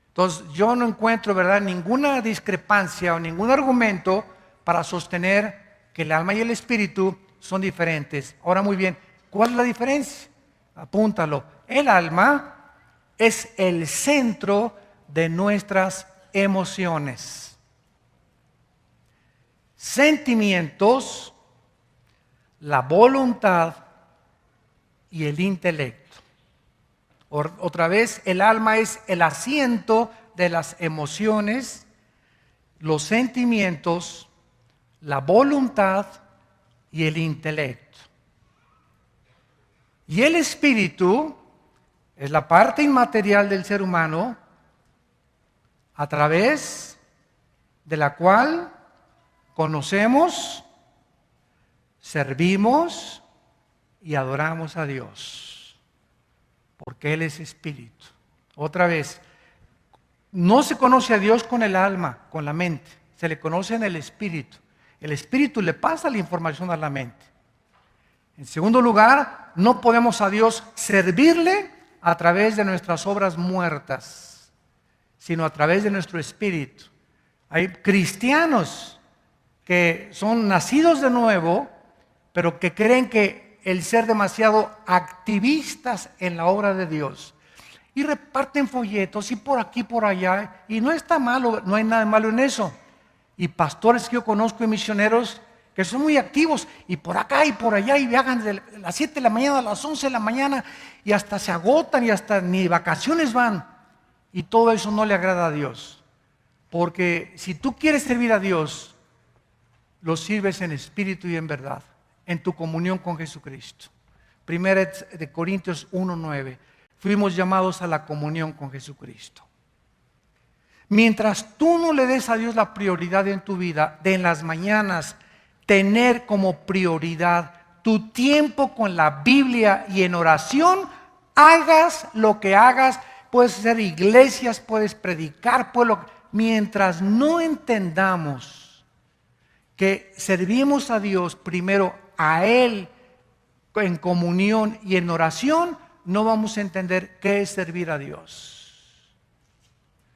Entonces yo no encuentro, ¿verdad?, ninguna discrepancia o ningún argumento para sostener que el alma y el espíritu son diferentes. Ahora muy bien, ¿cuál es la diferencia? Apúntalo. El alma es el centro de nuestras emociones, sentimientos, la voluntad y el intelecto. Otra vez, el alma es el asiento de las emociones, los sentimientos, la voluntad y el intelecto. Y el espíritu es la parte inmaterial del ser humano a través de la cual conocemos, servimos y adoramos a Dios, porque Él es espíritu. Otra vez, no se conoce a Dios con el alma, con la mente, se le conoce en el espíritu. El espíritu le pasa la información a la mente. En segundo lugar, no podemos a Dios servirle a través de nuestras obras muertas, sino a través de nuestro espíritu. Hay cristianos que son nacidos de nuevo, pero que creen que el ser demasiado activistas en la obra de Dios y reparten folletos y por aquí, por allá, y no está malo, no hay nada malo en eso. Y pastores que yo conozco y misioneros que son muy activos y por acá y por allá y viajan desde las 7 de la mañana a las 11 de la mañana y hasta se agotan y hasta ni vacaciones van, y todo eso no le agrada a Dios, porque si tú quieres servir a Dios, lo sirves en espíritu y en verdad, en tu comunión con Jesucristo. Primera de Corintios 1:9. Fuimos llamados a la comunión con Jesucristo. Mientras tú no le des a Dios la prioridad en tu vida, de en las mañanas tener como prioridad tu tiempo con la Biblia y en oración, hagas lo que hagas, puedes hacer iglesias, puedes predicar, mientras no entendamos que servimos a Dios primero, a Él en comunión y en oración, no vamos a entender qué es servir a Dios.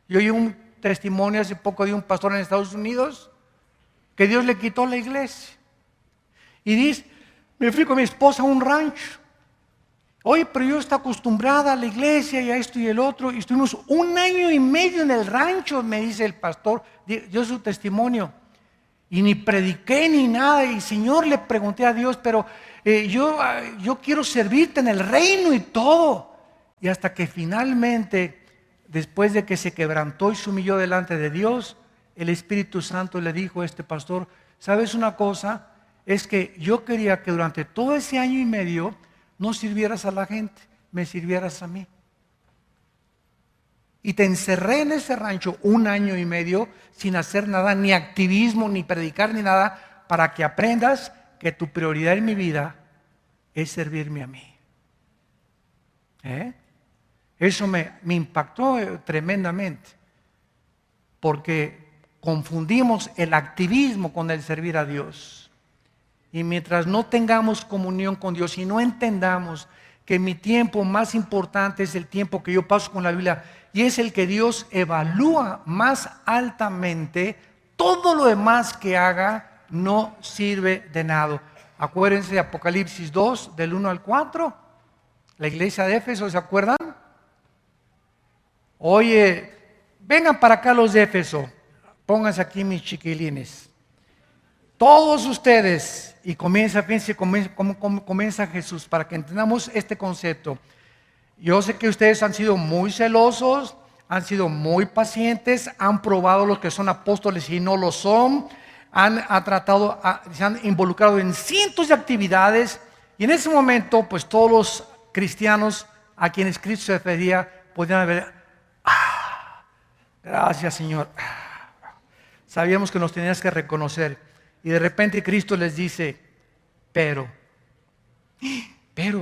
Yo oí un testimonio hace poco de un pastor en Estados Unidos que Dios le quitó la iglesia. Y dice, me fui con mi esposa a un rancho. Oye, pero yo estoy acostumbrada a la iglesia y a esto y el otro. Y estuvimos 1 año y medio en el rancho, me dice el pastor, dio su testimonio. Y ni prediqué ni nada. Y Señor, le pregunté a Dios, pero yo quiero servirte en el reino y todo. Y hasta que finalmente, después de que se quebrantó y se humilló delante de Dios, el Espíritu Santo le dijo a este pastor, ¿sabes una cosa? Es que yo quería que durante todo ese 1 año y medio no sirvieras a la gente, me sirvieras a mí. Y te encerré en ese rancho 1 año y medio sin hacer nada, ni activismo, ni predicar, ni nada, para que aprendas que tu prioridad en mi vida es servirme a mí. Eso me impactó tremendamente, porque confundimos el activismo con el servir a Dios. Y mientras no tengamos comunión con Dios y no entendamos que mi tiempo más importante es el tiempo que yo paso con la Biblia y es el que Dios evalúa más altamente, todo lo demás que haga no sirve de nada. Acuérdense de Apocalipsis 2, del 1 al 4, la iglesia de Éfeso, ¿se acuerdan? Oye, vengan para acá los de Éfeso, pónganse aquí mis chiquilines. Todos ustedes, y fíjense cómo comienza Jesús, para que entendamos este concepto. Yo sé que ustedes han sido muy celosos, han sido muy pacientes, han probado los que son apóstoles y no lo son, se han involucrado en cientos de actividades, y en ese momento, pues todos los cristianos a quienes Cristo se refería podían haber, gracias Señor, sabíamos que nos tenías que reconocer, y de repente Cristo les dice, pero,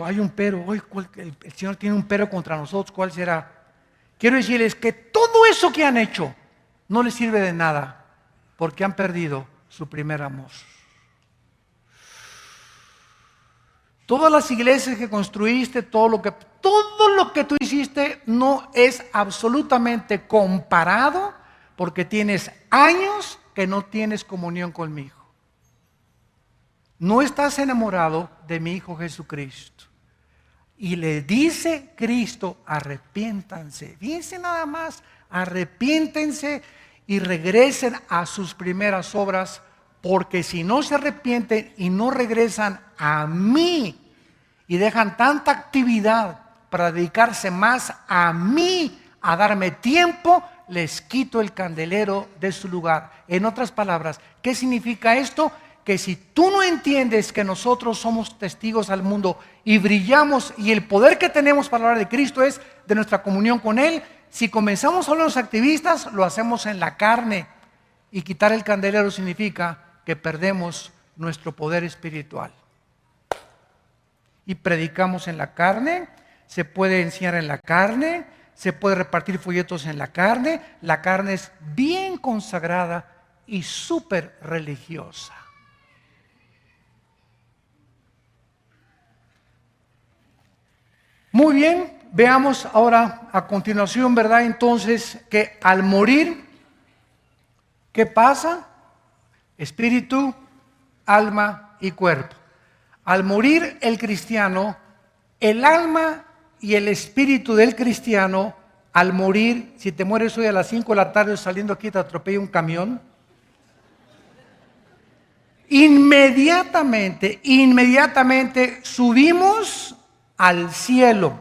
hay un pero, hoy el Señor tiene un pero contra nosotros, ¿cuál será? Quiero decirles que todo eso que han hecho no les sirve de nada, porque han perdido su primer amor. Todas las iglesias que construiste, todo lo que tú hiciste no es absolutamente comparado, porque tienes años que no tienes comunión conmigo. No estás enamorado de mi Hijo Jesucristo. Y le dice Cristo, arrepiéntanse. Fíjense nada más, arrepiéntense y regresen a sus primeras obras, porque si no se arrepienten y no regresan a mí y dejan tanta actividad para dedicarse más a mí, a darme tiempo, les quito el candelero de su lugar. En otras palabras, ¿qué significa esto? Que si tú no entiendes que nosotros somos testigos al mundo y brillamos, y el poder que tenemos para hablar de Cristo es de nuestra comunión con Él, si comenzamos a hablar los activistas, lo hacemos en la carne, y quitar el candelero significa que perdemos nuestro poder espiritual. Y predicamos en la carne, se puede enseñar en la carne, se puede repartir folletos en la carne es bien consagrada y súper religiosa. Muy bien, veamos ahora a continuación, ¿verdad? Entonces, que al morir, ¿qué pasa? Espíritu, alma y cuerpo. Al morir el cristiano, el alma y el espíritu del cristiano, al morir, si te mueres hoy a las 5 de la tarde saliendo aquí te atropella un camión, inmediatamente subimos al cielo.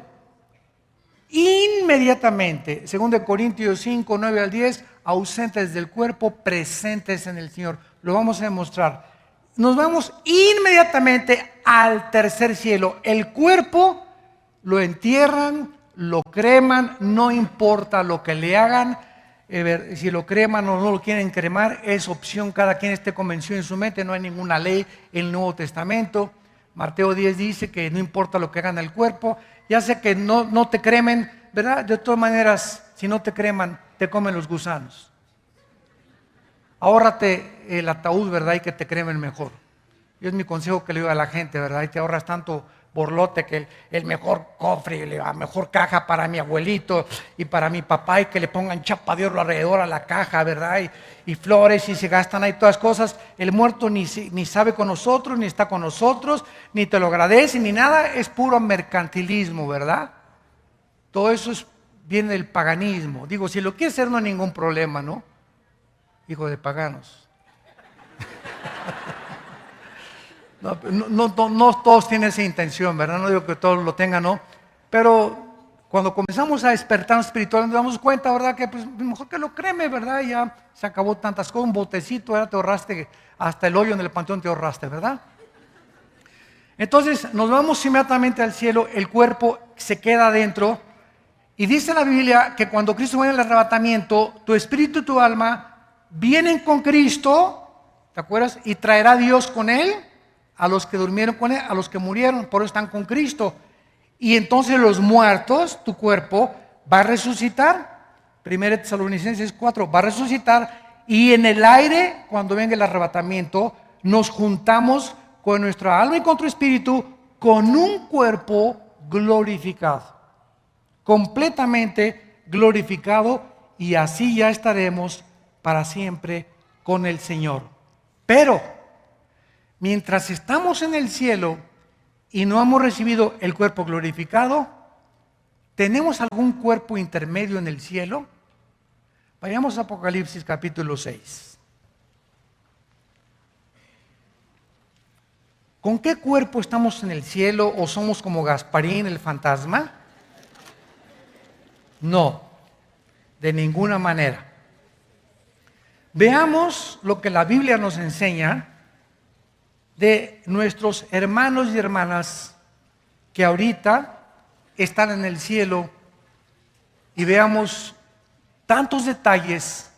Inmediatamente, según de Corintios 5, 9 al 10, ausentes del cuerpo, presentes en el Señor. Lo vamos a demostrar. Nos vamos inmediatamente al tercer cielo. El cuerpo lo entierran, lo creman, no importa lo que le hagan. Si lo creman o no lo quieren cremar, es opción, cada quien esté convencido en su mente, no hay ninguna ley en el Nuevo Testamento. Mateo 10 dice que no importa lo que hagan al cuerpo, ya sé que no te cremen, ¿verdad? De todas maneras, si no te creman, te comen los gusanos. Ahórrate el ataúd, ¿verdad? Y que te cremen mejor. Y es mi consejo que le doy a la gente, ¿verdad? Y te ahorras tanto borlote que el mejor cofre, la mejor caja para mi abuelito y para mi papá, y que le pongan chapa de oro alrededor a la caja, ¿verdad? Y flores, y se gastan ahí todas cosas. El muerto ni sabe con nosotros, ni está con nosotros, ni te lo agradece, ni nada. Es puro mercantilismo, ¿verdad? Todo eso viene del paganismo. Digo, si lo quieres hacer no hay ningún problema, ¿no? Hijo de paganos. No todos tienen esa intención, ¿verdad? No digo que todos lo tengan, ¿no? Pero cuando comenzamos a despertar espiritual nos damos cuenta, ¿verdad? Que pues mejor que lo creme, ¿verdad? Ya se acabó tantas cosas, un botecito, ¿verdad? Te ahorraste, hasta el hoyo en el panteón te ahorraste, ¿verdad? Entonces nos vamos inmediatamente al cielo, el cuerpo se queda adentro, y dice la Biblia que cuando Cristo viene al arrebatamiento, tu espíritu y tu alma vienen con Cristo, ¿te acuerdas? Y traerá Dios con Él a los que durmieron con Él, a los que murieron, por eso están con Cristo. Y entonces los muertos, tu cuerpo, va a resucitar. 1 Tesalonicenses 4, va a resucitar. Y en el aire, cuando venga el arrebatamiento, nos juntamos con nuestra alma y con tu espíritu, con un cuerpo glorificado. Completamente glorificado, y así ya estaremos para siempre con el Señor. Pero mientras estamos en el cielo y no hemos recibido el cuerpo glorificado, ¿tenemos algún cuerpo intermedio en el cielo? Vayamos a Apocalipsis capítulo 6. ¿Con qué cuerpo estamos en el cielo, o somos como Gasparín, el fantasma? No, de ninguna manera. Veamos lo que la Biblia nos enseña de nuestros hermanos y hermanas que ahorita están en el cielo, y veamos tantos detalles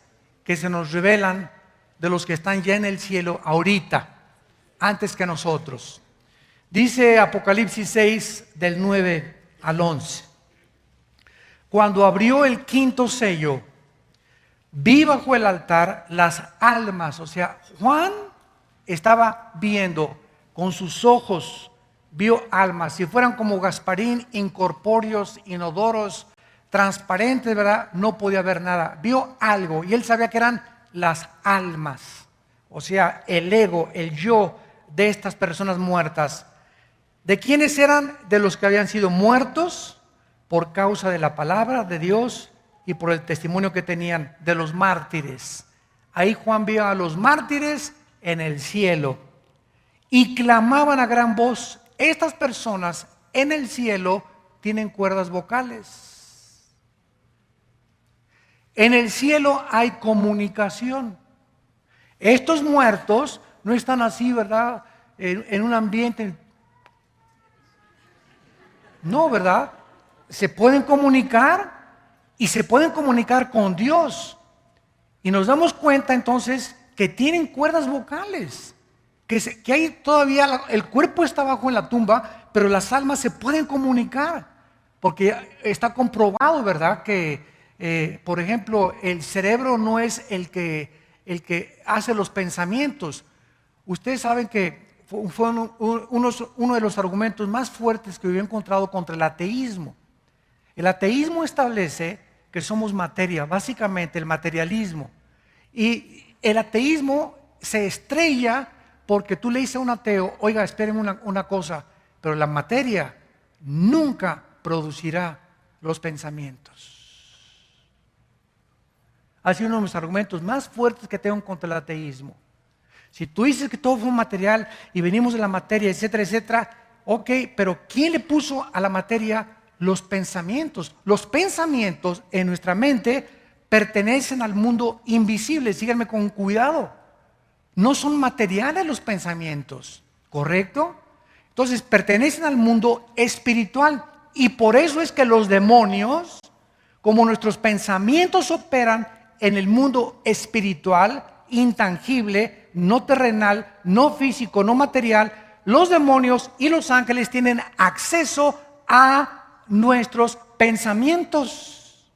que se nos revelan de los que están ya en el cielo ahorita, antes que nosotros. Dice Apocalipsis 6 del 9 al 11. Cuando abrió el quinto sello, vi bajo el altar las almas, o sea, Juan estaba viendo con sus ojos, vio almas, si fueran como Gasparín, incorpóreos, inodoros, transparentes, ¿verdad? No podía ver nada, vio algo, y él sabía que eran las almas, o sea, el ego, el yo de estas personas muertas. ¿De quiénes eran? De los que habían sido muertos por causa de la palabra de Dios y por el testimonio que tenían, de los mártires. Ahí Juan vio a los mártires en el cielo y clamaban a gran voz. Estas personas en el cielo tienen cuerdas vocales. En el cielo hay comunicación. Estos muertos no están así, ¿verdad? En un ambiente. No, ¿verdad? Se pueden comunicar y se pueden comunicar con Dios. Y nos damos cuenta entonces que tienen cuerdas vocales. Que hay todavía, el cuerpo está abajo en la tumba, pero las almas se pueden comunicar. Porque está comprobado, ¿verdad? Que, por ejemplo, el cerebro no es el que hace los pensamientos. Ustedes saben que fue uno de los argumentos más fuertes que yo he encontrado contra el ateísmo. El ateísmo establece que somos materia, básicamente el materialismo. Y el ateísmo se estrella porque tú le dices a un ateo, oiga, esperen una cosa, pero la materia nunca producirá los pensamientos. Ha sido uno de los argumentos más fuertes que tengo contra el ateísmo. Si tú dices que todo fue un material y venimos de la materia, etcétera, etcétera, ok, pero ¿quién le puso a la materia los pensamientos? Los pensamientos en nuestra mente pertenecen al mundo invisible. Síganme con cuidado. No son materiales los pensamientos, ¿correcto? Entonces pertenecen al mundo espiritual. Y por eso es que los demonios, como nuestros pensamientos operan en el mundo espiritual, intangible, no terrenal, no físico, no material, los demonios y los ángeles tienen acceso a nuestros pensamientos.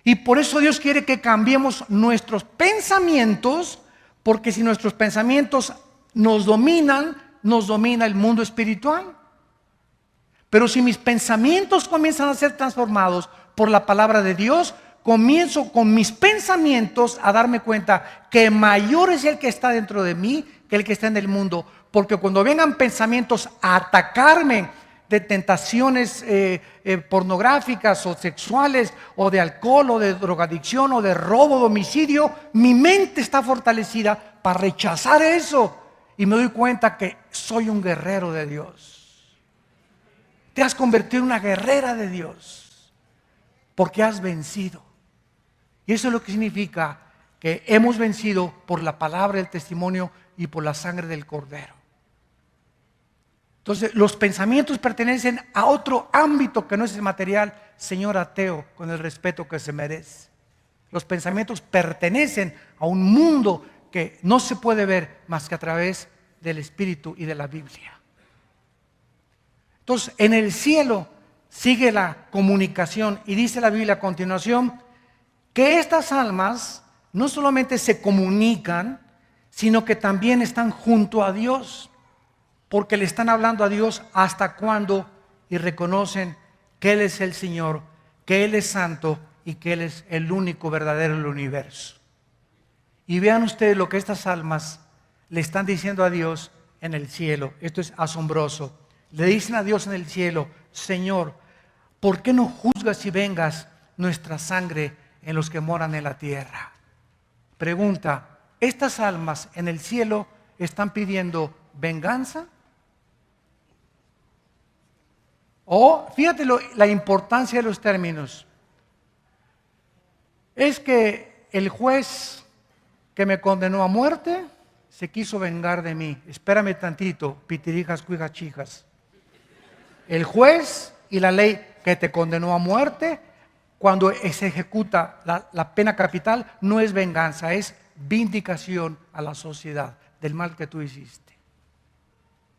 Y por eso Dios quiere que cambiemos nuestros pensamientos, porque si nuestros pensamientos nos dominan, nos domina el mundo espiritual. Pero si mis pensamientos comienzan a ser transformados por la palabra de Dios, comienzo con mis pensamientos a darme cuenta que mayor es el que está dentro de mí que el que está en el mundo. Porque cuando vengan pensamientos a atacarme de tentaciones pornográficas o sexuales o de alcohol o de drogadicción o de robo, de homicidio, mi mente está fortalecida para rechazar eso. Y me doy cuenta que soy un guerrero de Dios. Te has convertido en una guerrera de Dios porque has vencido. Y eso es lo que significa que hemos vencido por la palabra del testimonio y por la sangre del Cordero. Entonces, los pensamientos pertenecen a otro ámbito que no es el material, señor ateo, con el respeto que se merece. Los pensamientos pertenecen a un mundo que no se puede ver más que a través del Espíritu y de la Biblia. Entonces, en el cielo sigue la comunicación y dice la Biblia a continuación que estas almas no solamente se comunican, sino que también están junto a Dios, porque le están hablando a Dios hasta cuándo y reconocen que Él es el Señor, que Él es santo y que Él es el único verdadero del universo. Y vean ustedes lo que estas almas le están diciendo a Dios en el cielo. Esto es asombroso. Le dicen a Dios en el cielo, Señor, ¿por qué no juzgas y vengas nuestra sangre en los que moran en la tierra? Pregunta, ¿estas almas en el cielo están pidiendo venganza? O, fíjate la importancia de los términos. Es que el juez que me condenó a muerte se quiso vengar de mí. Espérame tantito, pitirijas, cuigachijas. El juez y la ley que te condenó a muerte, cuando se ejecuta la pena capital, no es venganza, es vindicación a la sociedad del mal que tú hiciste.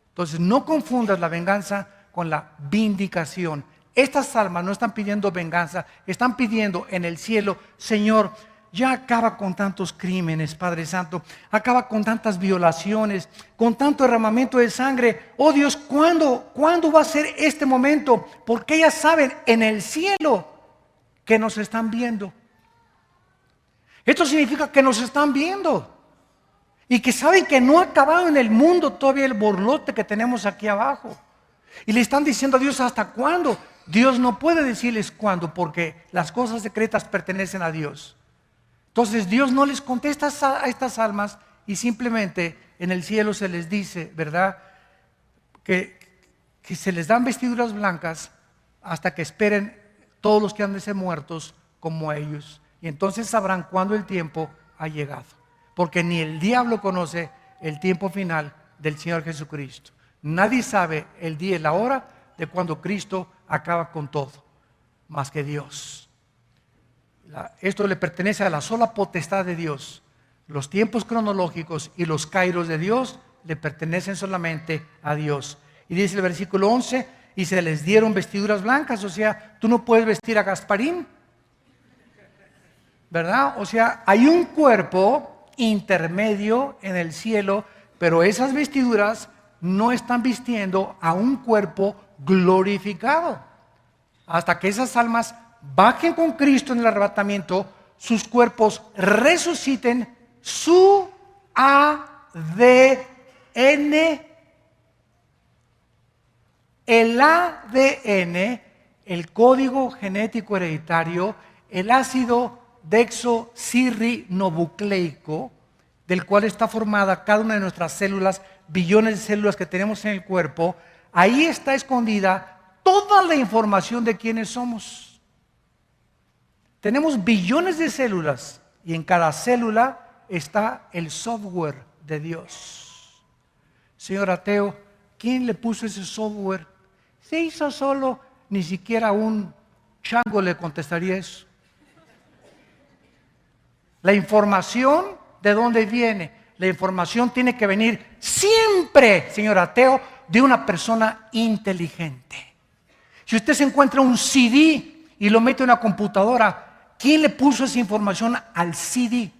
Entonces, no confundas la venganza con la vindicación. Estas almas no están pidiendo venganza, están pidiendo en el cielo, Señor, ya acaba con tantos crímenes, Padre Santo, acaba con tantas violaciones, con tanto derramamiento de sangre. Oh Dios, ¿cuándo va a ser este momento? Porque ellas saben en el cielo que nos están viendo. Esto significa que nos están viendo y que saben que no ha acabado en el mundo todavía el borlote que tenemos aquí abajo. Y le están diciendo a Dios, ¿hasta cuándo? Dios no puede decirles cuándo, porque las cosas secretas pertenecen a Dios. Entonces Dios no les contesta a estas almas y simplemente en el cielo se les dice, ¿verdad? Que se les dan vestiduras blancas hasta que esperen todos los que han de ser muertos como ellos. Y entonces sabrán cuándo el tiempo ha llegado. Porque ni el diablo conoce el tiempo final del Señor Jesucristo. Nadie sabe el día y la hora de cuando Cristo acaba con todo, más que Dios. Esto le pertenece a la sola potestad de Dios. Los tiempos cronológicos y los kairos de Dios le pertenecen solamente a Dios. Y dice el versículo 11, y se les dieron vestiduras blancas. O sea, tú no puedes vestir a Gasparín, ¿verdad? O sea, hay un cuerpo intermedio en el cielo, pero esas vestiduras no están vistiendo a un cuerpo glorificado. Hasta que esas almas bajen con Cristo en el arrebatamiento, sus cuerpos resuciten su ADN. El ADN, el código genético hereditario, el ácido desoxirribonucleico, del cual está formada cada una de nuestras células, billones de células que tenemos en el cuerpo, ahí está escondida toda la información de quiénes somos. Tenemos billones de células y en cada célula está el software de Dios. Señor ateo, ¿quién le puso ese software? Se hizo solo, ni siquiera un chango le contestaría eso. La información, ¿de dónde viene? La información tiene que venir siempre, señor ateo, de una persona inteligente. Si usted se encuentra un CD y lo mete en una computadora, ¿quién le puso esa información al CD?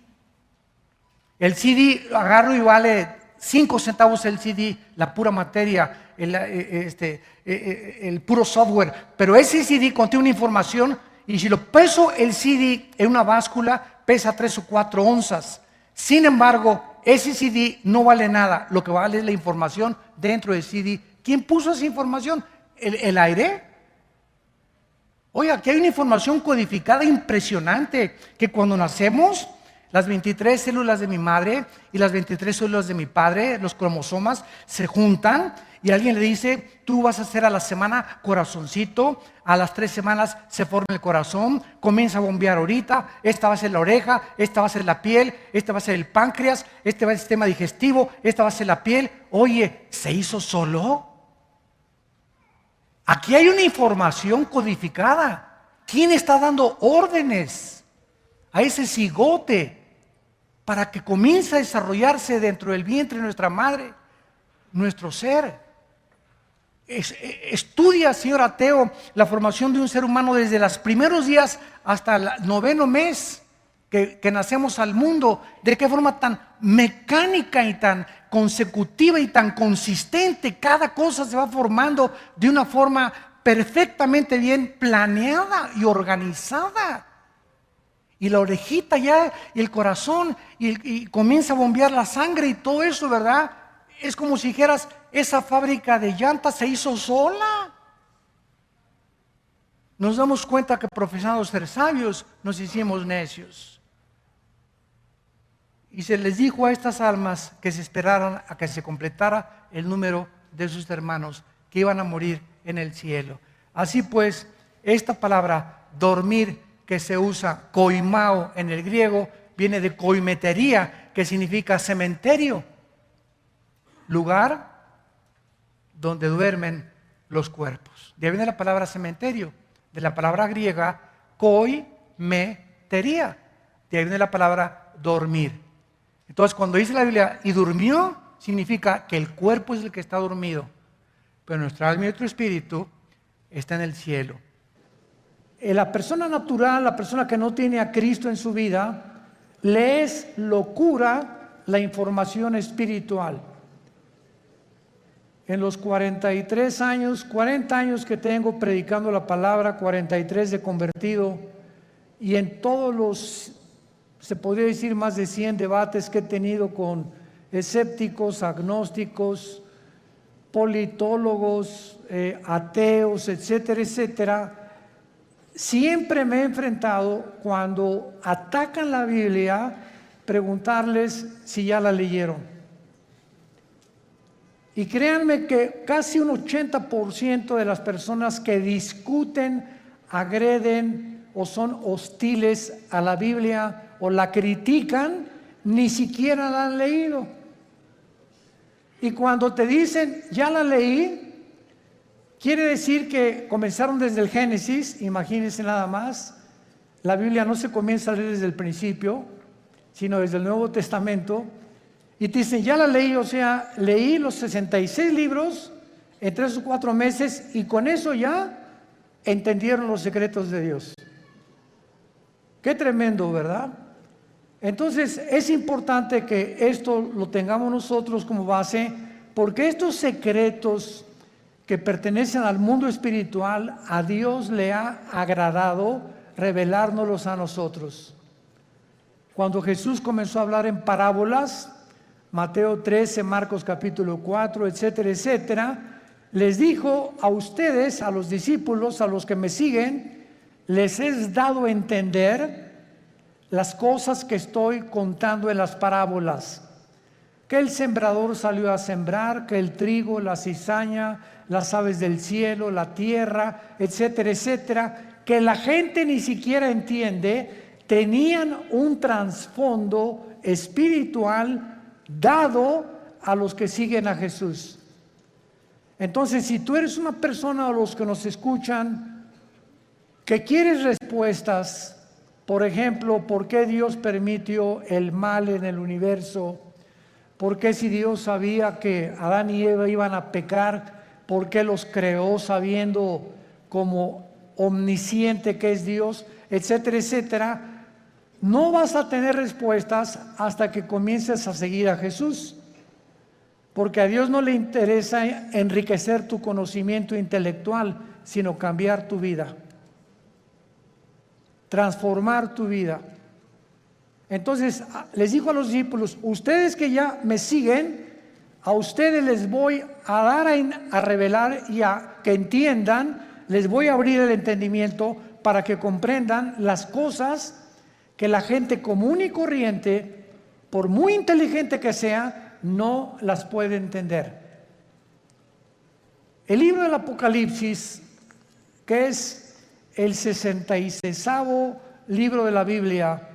El CD agarro y vale 5 centavos el CD, la pura materia, el puro software. Pero ese CD contiene una información y si lo peso el CD en una báscula, pesa 3 o 4 onzas. Sin embargo, ese CD no vale nada. Lo que vale es la información dentro del CD. ¿Quién puso esa información? ¿El aire? Oiga, aquí hay una información codificada impresionante, que cuando nacemos, las 23 células de mi madre y las 23 células de mi padre, los cromosomas, se juntan y alguien le dice, tú vas a hacer a la semana corazoncito, a las 3 semanas se forma el corazón, comienza a bombear ahorita, esta va a ser la oreja, esta va a ser la piel, esta va a ser el páncreas, este va a ser el sistema digestivo, esta va a ser la piel. Oye, ¿se hizo solo? Aquí hay una información codificada. ¿Quién está dando órdenes a ese cigote para que comience a desarrollarse dentro del vientre de nuestra madre, nuestro ser? Estudia, señor ateo, la formación de un ser humano desde los primeros días hasta el 9º mes que nacemos al mundo. De qué forma tan mecánica y tan consecutiva y tan consistente cada cosa se va formando de una forma perfectamente bien planeada y organizada. Y la orejita ya, y el corazón, y comienza a bombear la sangre y todo eso, ¿verdad? Es como si dijeras, esa fábrica de llantas se hizo sola. Nos damos cuenta que profesando ser sabios, nos hicimos necios. Y se les dijo a estas almas que se esperaran a que se completara el número de sus hermanos que iban a morir en el cielo. Así pues, esta palabra dormir, que se usa koimao en el griego, viene de koimetería, que significa cementerio, lugar donde duermen los cuerpos. De ahí viene la palabra cementerio, de la palabra griega koimetería, de ahí viene la palabra dormir. Entonces, cuando dice la Biblia y durmió, significa que el cuerpo es el que está dormido, pero nuestra alma y nuestro espíritu está en el cielo. La persona natural, la persona que no tiene a Cristo en su vida, le es locura la información espiritual. En los 43 años, 40 años que tengo predicando la palabra, 43 de convertido, y en todos los, se podría decir, más de 100 debates que he tenido con escépticos, agnósticos, politólogos, ateos, etcétera, etcétera, siempre me he enfrentado, cuando atacan la Biblia, preguntarles si ya la leyeron. Y créanme que casi un 80% de las personas que discuten, agreden o son hostiles a la Biblia o la critican, ni siquiera la han leído. Y cuando te dicen, ya la leí, quiere decir que comenzaron desde el Génesis. Imagínense nada más, la Biblia no se comienza a leer desde el principio, sino desde el Nuevo Testamento. Y te dicen, ya la leí, o sea, leí los 66 libros en 3 o 4 meses y con eso ya entendieron los secretos de Dios. Qué tremendo, ¿verdad? Entonces es importante que esto lo tengamos nosotros como base, porque estos secretos que pertenecen al mundo espiritual, a Dios le ha agradado revelárnoslos a nosotros. Cuando Jesús comenzó a hablar en parábolas, Mateo 13, Marcos capítulo 4, etcétera, etcétera, les dijo a ustedes, a los discípulos, a los que me siguen, les he dado a entender las cosas que estoy contando en las parábolas. Que el sembrador salió a sembrar, que el trigo, la cizaña, las aves del cielo, la tierra, etcétera, etcétera, que la gente ni siquiera entiende, tenían un trasfondo espiritual dado a los que siguen a Jesús. Entonces, si tú eres una persona, o los que nos escuchan, que quieres respuestas, por ejemplo, ¿por qué Dios permitió el mal en el universo? ¿Por qué, si Dios sabía que Adán y Eva iban a pecar, por qué los creó sabiendo como omnisciente que es Dios, etcétera, etcétera? No vas a tener respuestas hasta que comiences a seguir a Jesús, porque a Dios no le interesa enriquecer tu conocimiento intelectual, sino cambiar tu vida, transformar tu vida. Entonces les dijo a los discípulos, ustedes que ya me siguen, a ustedes les voy a dar a revelar y a que entiendan, les voy a abrir el entendimiento para que comprendan las cosas que la gente común y corriente, por muy inteligente que sea, no las puede entender. El libro del Apocalipsis, que es el 66º libro de la Biblia,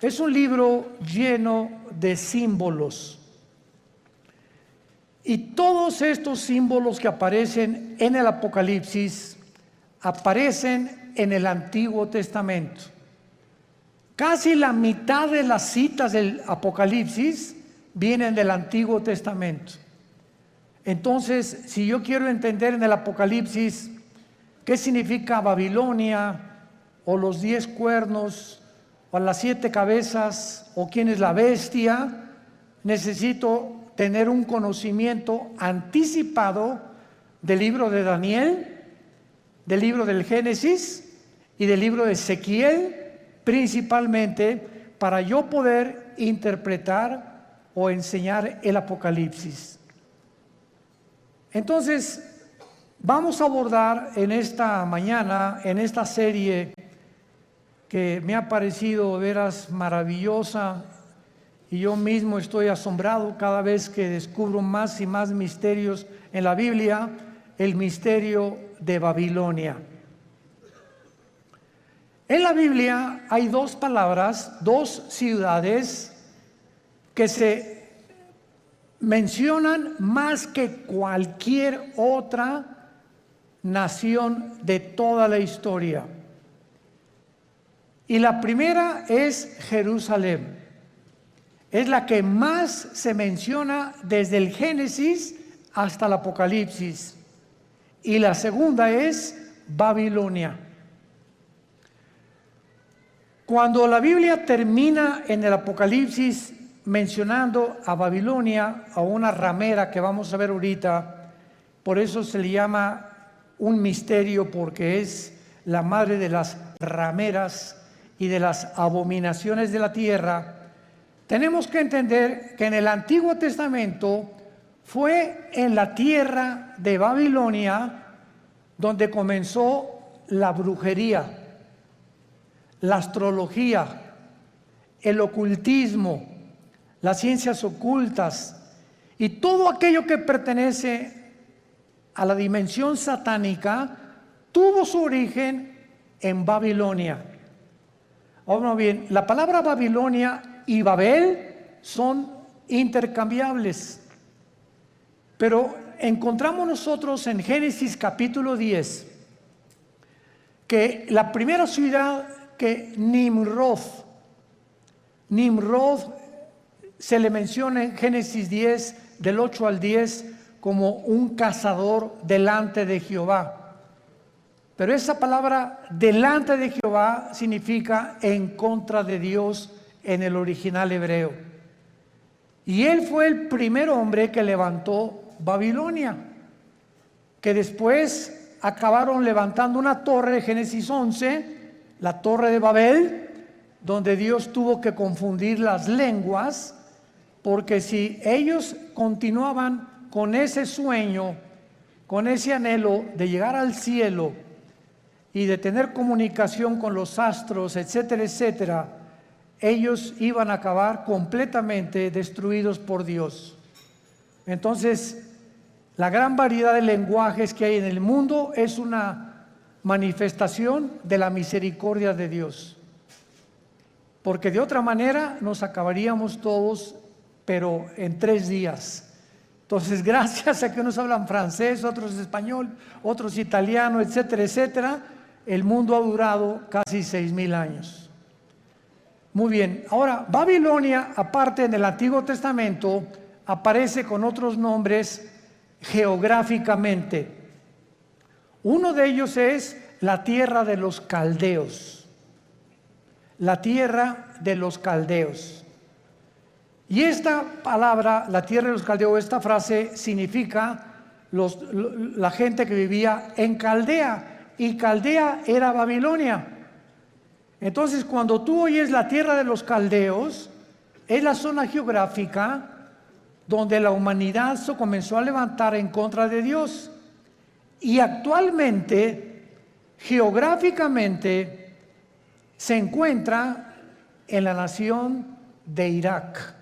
es un libro lleno de símbolos. Y todos estos símbolos que aparecen en el Apocalipsis aparecen en el Antiguo Testamento. Casi la mitad de las citas del Apocalipsis vienen del Antiguo Testamento. Entonces, si yo quiero entender en el Apocalipsis qué significa Babilonia, o los 10 cuernos, o las 7 cabezas, o quién es la bestia, necesito tener un conocimiento anticipado del libro de Daniel, del libro del Génesis y del libro de Ezequiel, principalmente para yo poder interpretar o enseñar el Apocalipsis. Entonces, vamos a abordar en esta mañana, en esta serie que me ha parecido veras maravillosa, y yo mismo estoy asombrado cada vez que descubro más y más misterios en la Biblia, el misterio de Babilonia. En la Biblia hay 2 palabras, 2 ciudades que se mencionan más que cualquier otra nación de toda la historia. Y la primera es Jerusalén. Es la que más se menciona desde el Génesis hasta el Apocalipsis. Y la segunda es Babilonia. Cuando la Biblia termina en el Apocalipsis mencionando a Babilonia, a una ramera que vamos a ver ahorita, por eso se le llama un misterio, porque es la madre de las rameras y de las abominaciones de la tierra. Tenemos que entender que en el Antiguo Testamento fue en la tierra de Babilonia donde comenzó la brujería, la astrología, el ocultismo, las ciencias ocultas y todo aquello que pertenece a la dimensión satánica tuvo su origen en Babilonia. Ahora bien, la palabra Babilonia y Babel son intercambiables, pero encontramos nosotros en Génesis capítulo 10 que la primera ciudad que Nimrod se le menciona en Génesis 10 del 8 al 10 como un cazador delante de Jehová. Pero esa palabra delante de Jehová significa en contra de Dios en el original hebreo. Y él fue el primer hombre que levantó Babilonia, que después acabaron levantando una torre, Génesis 11, la torre de Babel, donde Dios tuvo que confundir las lenguas, porque si ellos continuaban con ese sueño, con ese anhelo de llegar al cielo y de tener comunicación con los astros, etcétera, etcétera, ellos iban a acabar completamente destruidos por Dios. Entonces, la gran variedad de lenguajes que hay en el mundo es una manifestación de la misericordia de Dios. Porque de otra manera nos acabaríamos todos, pero en 3 días. Entonces, gracias a que unos hablan francés, otros español, otros italiano, etcétera, etcétera, el mundo ha durado casi 6,000 años. Muy bien, ahora Babilonia, aparte en el Antiguo Testamento, aparece con otros nombres geográficamente. Uno de ellos es la tierra de los caldeos. La tierra de los caldeos. Y esta palabra, la tierra de los caldeos, esta frase significa la gente que vivía en Caldea. Y Caldea era Babilonia. Entonces, cuando tú oyes la tierra de los caldeos, es la zona geográfica donde la humanidad se comenzó a levantar en contra de Dios. Y actualmente, geográficamente, se encuentra en la nación de Irak.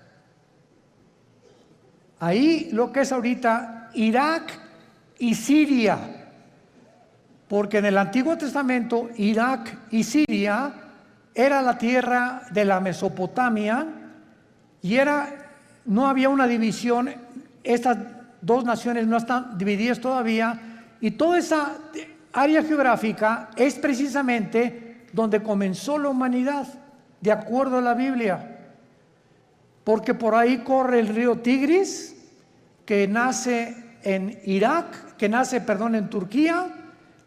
Ahí lo que es ahorita Irak y Siria. Porque en el Antiguo Testamento, Irak y Siria era la tierra de la Mesopotamia y no había una división, estas dos naciones no están divididas todavía, y toda esa área geográfica es precisamente donde comenzó la humanidad, de acuerdo a la Biblia. Porque por ahí corre el río Tigris, que nace en Irak, en Turquía,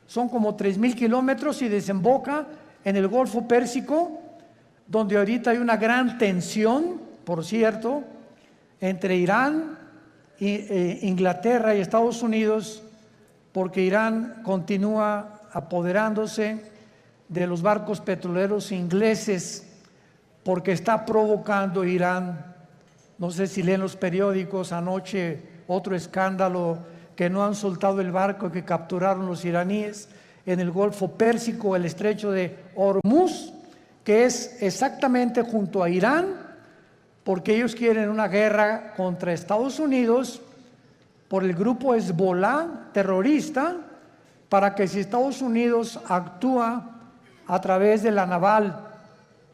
son como 3,000 kilómetros y desemboca en el Golfo Pérsico, donde ahorita hay una gran tensión, por cierto, entre Irán, Inglaterra y Estados Unidos, porque Irán continúa apoderándose de los barcos petroleros ingleses, porque está provocando Irán, no sé si leen los periódicos, anoche otro escándalo, que no han soltado el barco que capturaron los iraníes en el Golfo Pérsico, el estrecho de Hormuz, que es exactamente junto a Irán, porque ellos quieren una guerra contra Estados Unidos por el grupo Hezbollah terrorista, para que si Estados Unidos actúa a través de la naval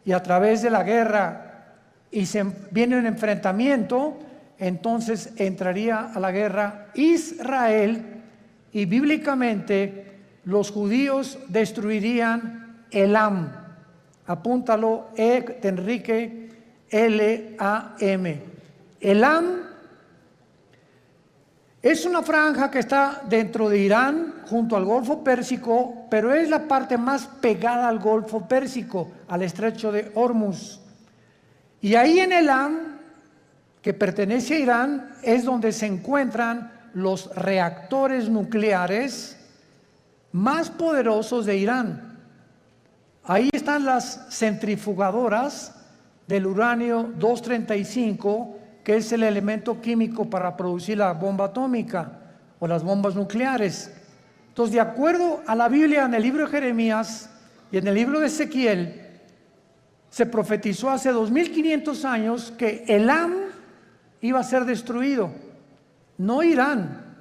y a través de la guerra y viene un enfrentamiento, entonces entraría a la guerra Israel y bíblicamente los judíos destruirían Elam. Apúntalo, Enrique, L-A-M. Elam es una franja que está dentro de Irán, junto al Golfo Pérsico, pero es la parte más pegada al Golfo Pérsico, al estrecho de Hormuz. Y ahí en Elam, que pertenece a Irán, es donde se encuentran los reactores nucleares más poderosos de Irán. Ahí están las centrifugadoras del uranio 235, que es el elemento químico para producir la bomba atómica o las bombas nucleares. Entonces, de acuerdo a la Biblia, en el libro de Jeremías y en el libro de Ezequiel, se profetizó hace 2500 años que Elam iba a ser destruido, no Irán,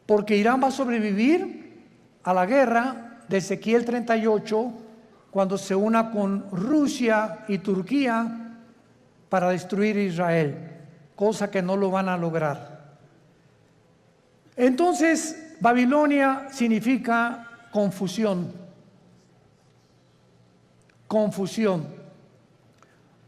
porque Irán va a sobrevivir a la guerra de Ezequiel 38, cuando se una con Rusia y Turquía para destruir Israel, cosa que no lo van a lograr. Entonces, Babilonia significa confusión. Confusión.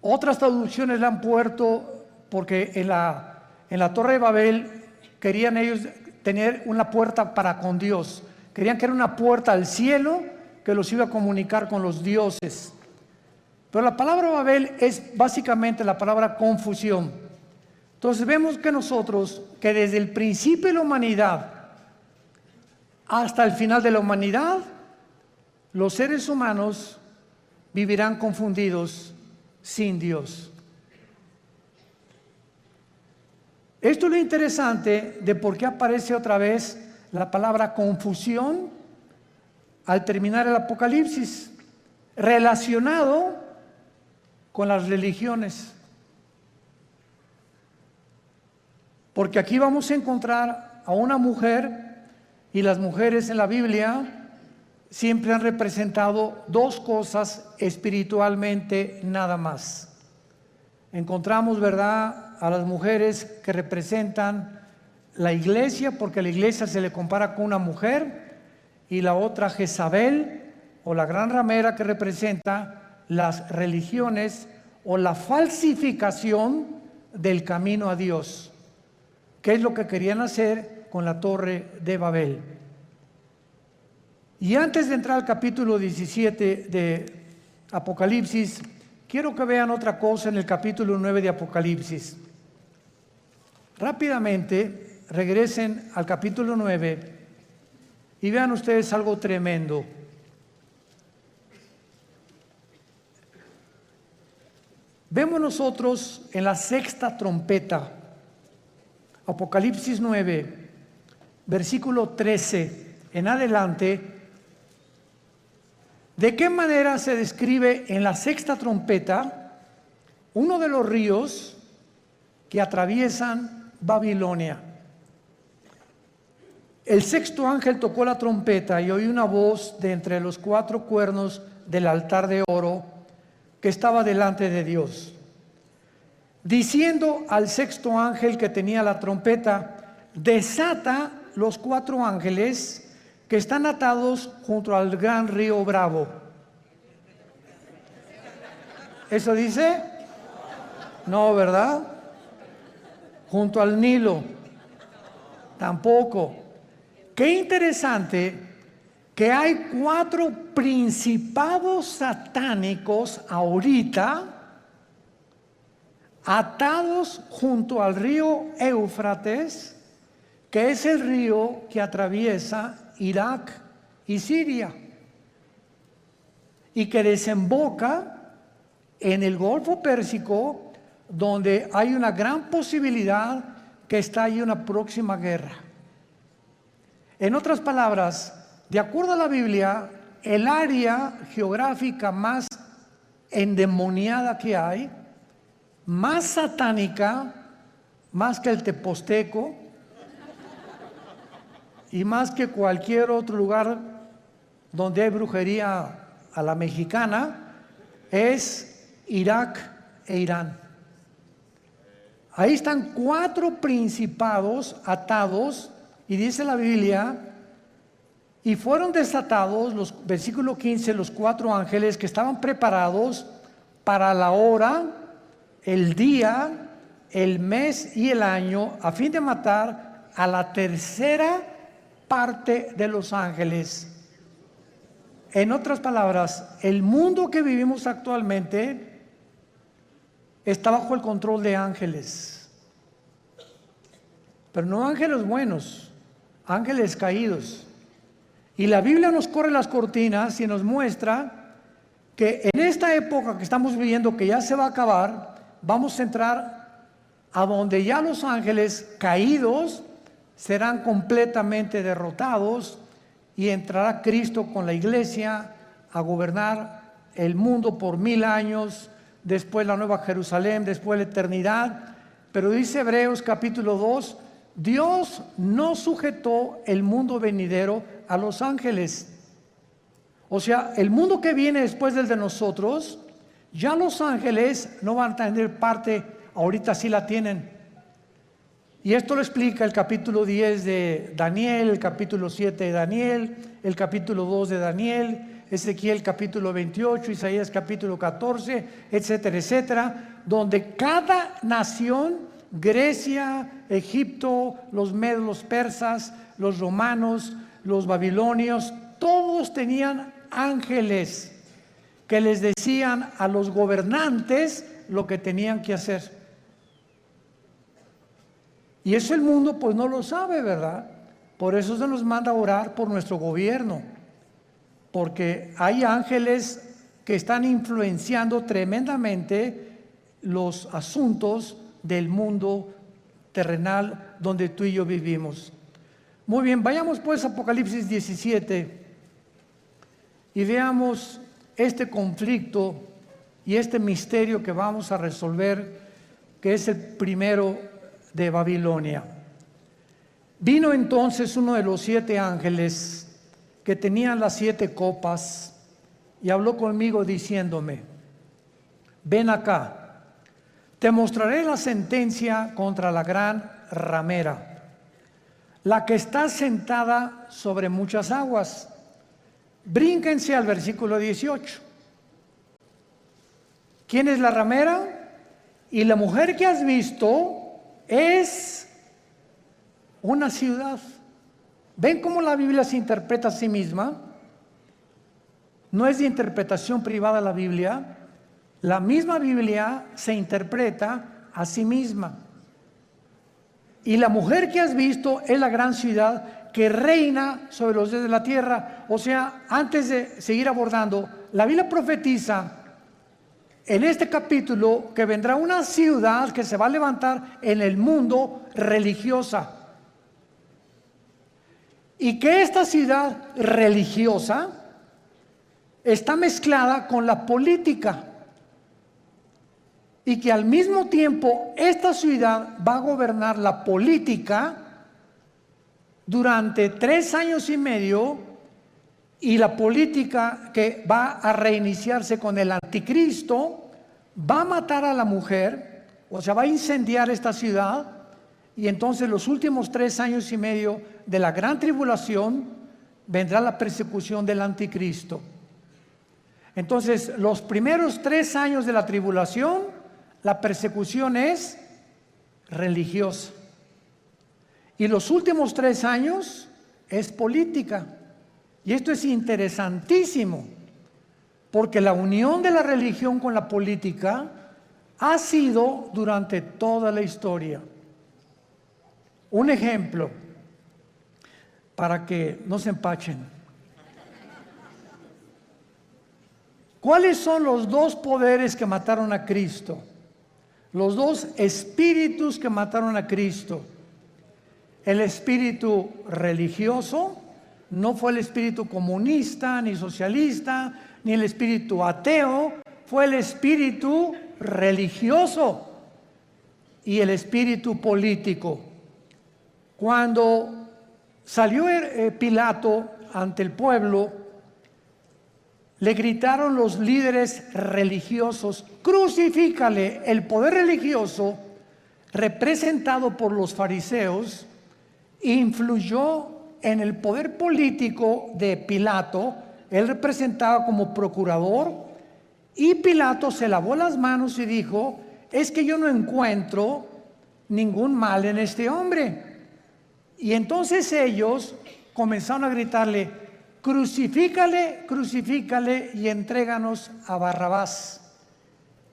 Otras traducciones la han puesto porque en la Torre de Babel querían ellos tener una puerta para con Dios. Querían que era una puerta al cielo que los iba a comunicar con los dioses. Pero la palabra Babel es básicamente la palabra confusión. Entonces vemos que nosotros, que desde el principio de la humanidad hasta el final de la humanidad, los seres humanos vivirán confundidos sin Dios. Esto es lo interesante de por qué aparece otra vez la palabra confusión al terminar el Apocalipsis, relacionado con las religiones. Porque aquí vamos a encontrar a una mujer, y las mujeres en la Biblia siempre han representado dos cosas espiritualmente nada más. Encontramos, ¿verdad?, a las mujeres que representan la iglesia, porque la iglesia se le compara con una mujer, y la otra Jezabel, o la gran ramera, que representa las religiones o la falsificación del camino a Dios, que es lo que querían hacer con la Torre de Babel. Y antes de entrar al capítulo 17 de Apocalipsis, quiero que vean otra cosa en el capítulo 9 de Apocalipsis. Rápidamente regresen al capítulo 9 y vean ustedes algo tremendo. Vemos nosotros en la sexta trompeta, Apocalipsis 9, versículo 13 en adelante, de qué manera se describe en la sexta trompeta uno de los ríos que atraviesan Babilonia. El sexto ángel tocó la trompeta y oí una voz de entre los cuatro cuernos del altar de oro que estaba delante de Dios, diciendo al sexto ángel que tenía la trompeta: desata los cuatro ángeles que están atados junto al gran río Bravo. ¿Eso dice? No, ¿verdad? Junto al Nilo. Tampoco. Qué interesante que hay cuatro principados satánicos ahorita atados junto al río Éufrates, que es el río que atraviesa Irak y Siria, y que desemboca en el Golfo Pérsico, donde hay una gran posibilidad que estalle una próxima guerra. En otras palabras, de acuerdo a la Biblia, el área geográfica más endemoniada que hay, más satánica, más que el Teposteco y más que cualquier otro lugar donde hay brujería a la mexicana, es Irak e Irán. Ahí están cuatro principados atados, y dice la Biblia, y fueron desatados, versículo 15, los cuatro ángeles que estaban preparados para la hora, el día, el mes y el año, a fin de matar a la tercera parte de los ángeles. En otras palabras, el mundo que vivimos actualmente está bajo el control de ángeles, pero no ángeles buenos, ángeles caídos. Y la Biblia nos corre las cortinas y nos muestra que en esta época que estamos viviendo, que ya se va a acabar, vamos a entrar a donde ya los ángeles caídos serán completamente derrotados, y entrará Cristo con la iglesia a gobernar el mundo por 1000 años, después la Nueva Jerusalén, después la eternidad. Pero dice Hebreos capítulo 2, Dios no sujetó el mundo venidero a los ángeles. O sea, el mundo que viene después del de nosotros, ya los ángeles no van a tener parte, ahorita sí la tienen. Y esto lo explica el capítulo 10 de Daniel, el capítulo 7 de Daniel, el capítulo 2 de Daniel, Ezequiel capítulo 28, Isaías capítulo 14, etcétera, etcétera, donde cada nación, Grecia, Egipto, los medos, los persas, los romanos, los babilonios, todos tenían ángeles que les decían a los gobernantes lo que tenían que hacer. Y eso el mundo pues no lo sabe, ¿verdad? Por eso se nos manda a orar por nuestro gobierno, porque hay ángeles que están influenciando tremendamente los asuntos del mundo terrenal donde tú y yo vivimos. Muy bien, vayamos pues a Apocalipsis 17 y veamos este conflicto y este misterio que vamos a resolver, que es el primero de Babilonia. Vino entonces uno de los 7 ángeles que tenían las 7 copas y habló conmigo diciéndome: ven acá, te mostraré la sentencia contra la gran ramera, la que está sentada sobre muchas aguas. Brínquense al versículo 18. ¿Quién es la ramera? Y la mujer que has visto es una ciudad. ¿Ven cómo la Biblia se interpreta a sí misma? No es de interpretación privada la Biblia. La misma Biblia se interpreta a sí misma. Y la mujer que has visto es la gran ciudad que reina sobre los reyes de la tierra. O sea, antes de seguir abordando, la Biblia profetiza en este capítulo que vendrá una ciudad que se va a levantar en el mundo religiosa. Y que esta ciudad religiosa está mezclada con la política. Y que al mismo tiempo esta ciudad va a gobernar la política durante 3 años y medio, y la política que va a reiniciarse con el anticristo va a matar a la mujer, o sea, va a incendiar esta ciudad, y entonces los últimos 3 años y medio de la gran tribulación vendrá la persecución del anticristo. Entonces, los primeros 3 años de la tribulación, la persecución es religiosa. Y los últimos 3 años es política. Y esto es interesantísimo, porque la unión de la religión con la política ha sido durante toda la historia. Un ejemplo, para que no se empachen. ¿Cuáles son los 2 poderes que mataron a Cristo? Los 2 espíritus que mataron a Cristo. El espíritu religioso, no fue el espíritu comunista, ni socialista, ni el espíritu ateo, fue el espíritu religioso y el espíritu político. Cuando salió Pilato ante el pueblo, le gritaron los líderes religiosos: crucifícale. El poder religioso, representado por los fariseos, influyó en el poder político de Pilato. Él representaba como procurador, y Pilato se lavó las manos y dijo: es que yo no encuentro ningún mal en este hombre. Y entonces ellos comenzaron a gritarle: crucifícale, crucifícale y entréganos a Barrabás,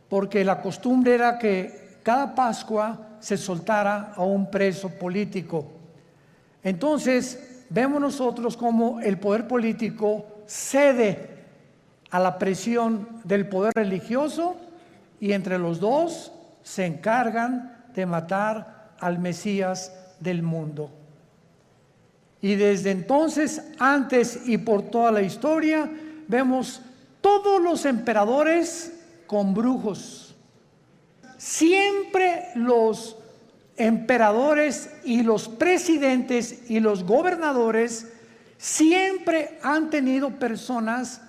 porque la costumbre era que cada Pascua se soltara a un preso político. Entonces vemos nosotros cómo el poder político cede a la presión del poder religioso, y entre los 2 se encargan de matar al Mesías del mundo. Y desde entonces, antes y por toda la historia, vemos todos los emperadores con brujos. Siempre los emperadores y los presidentes y los gobernadores siempre han tenido personas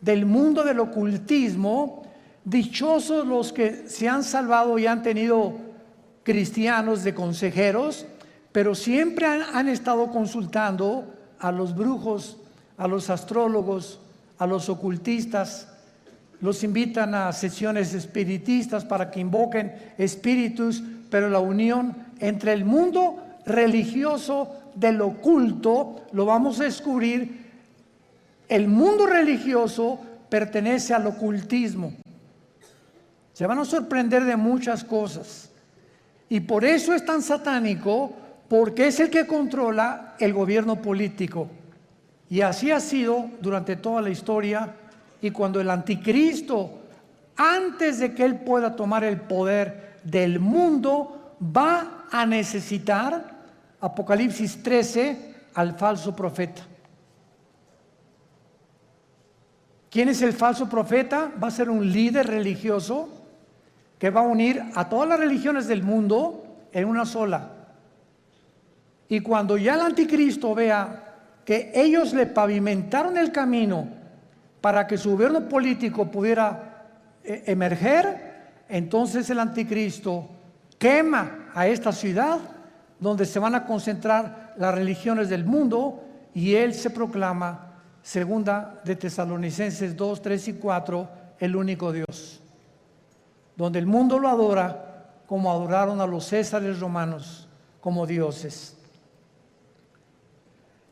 del mundo del ocultismo, dichosos los que se han salvado y han tenido cristianos de consejeros, pero siempre han estado consultando a los brujos, a los astrólogos, a los ocultistas. Los invitan a sesiones espiritistas para que invoquen espíritus, pero la unión entre el mundo religioso del oculto, lo vamos a descubrir, el mundo religioso pertenece al ocultismo. Se van a sorprender de muchas cosas. Y por eso es tan satánico, porque es el que controla el gobierno político. Y así ha sido durante toda la historia. Y cuando el anticristo, antes de que él pueda tomar el poder del mundo, va a necesitar, Apocalipsis 13, al falso profeta. ¿Quién es el falso profeta? Va a ser un líder religioso que va a unir a todas las religiones del mundo en una sola. Y cuando ya el anticristo vea que ellos le pavimentaron el camino para que su gobierno político pudiera emerger, entonces el anticristo quema a esta ciudad donde se van a concentrar las religiones del mundo, y él se proclama, segunda de Tesalonicenses 2, 3 y 4, el único Dios, donde el mundo lo adora como adoraron a los césares romanos como dioses.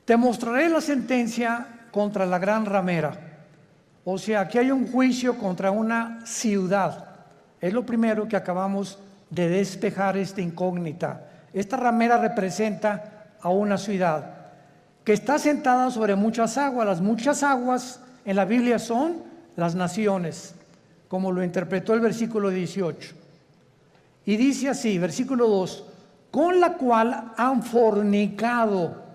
Te mostraré la sentencia contra la gran ramera. O sea, aquí hay un juicio contra una ciudad. Es lo primero que acabamos de despejar, esta incógnita. Esta ramera representa a una ciudad que está sentada sobre muchas aguas. Las muchas aguas en la Biblia son las naciones, como lo interpretó el versículo 18. Y dice así, versículo 2, con la cual han fornicado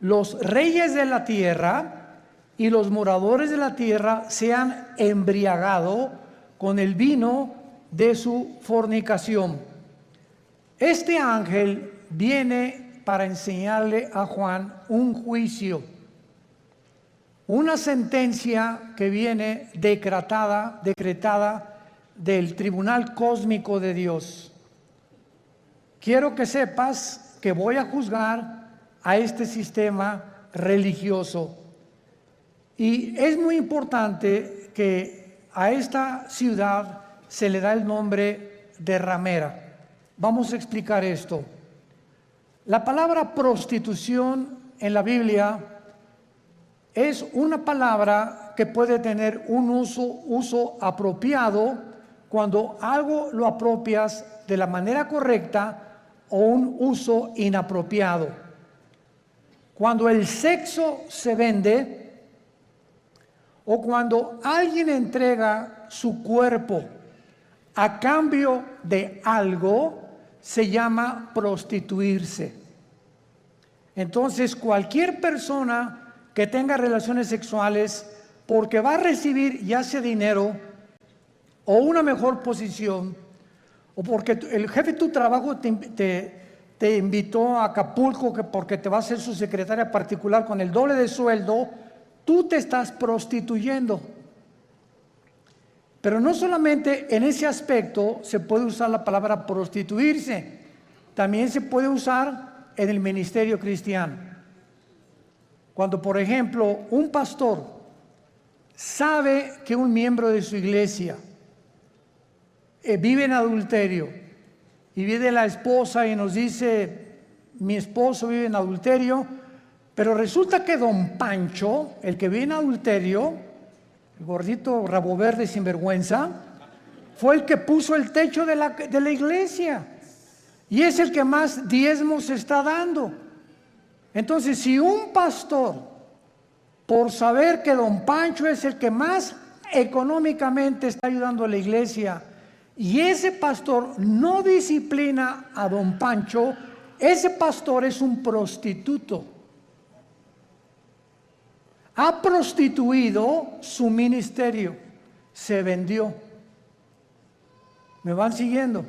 los reyes de la tierra, y los moradores de la tierra se han embriagado con el vino de su fornicación. Este ángel viene para enseñarle a Juan un juicio, una sentencia que viene decretada del tribunal cósmico de Dios. Quiero que sepas que voy a juzgar a este sistema religioso. Y es muy importante que a esta ciudad se le da el nombre de ramera. Vamos a explicar esto. La palabra prostitución en la Biblia es una palabra que puede tener un uso apropiado cuando algo lo apropias de la manera correcta, o un uso inapropiado. Cuando el sexo se vende, o cuando alguien entrega su cuerpo a cambio de algo, se llama prostituirse. Entonces, cualquier persona que tenga relaciones sexuales porque va a recibir ya sea dinero o una mejor posición, o porque el jefe de tu trabajo te invitó a Acapulco porque te va a ser su secretaria particular con el doble de sueldo, tú te estás prostituyendo. Pero no solamente en ese aspecto se puede usar la palabra prostituirse, también se puede usar en el ministerio cristiano. Cuando, por ejemplo, un pastor sabe que un miembro de su iglesia vive en adulterio, y viene la esposa y nos dice, mi esposo vive en adulterio, pero resulta que don Pancho, el que vive en adulterio, el gordito rabo verde sinvergüenza, fue el que puso el techo de la iglesia, y es el que más diezmos está dando. Entonces, si un pastor, por saber que don Pancho es el que más económicamente está ayudando a la iglesia, y ese pastor no disciplina a don Pancho, ese pastor es un prostituto. Ha prostituido su ministerio, se vendió. ¿Me van siguiendo?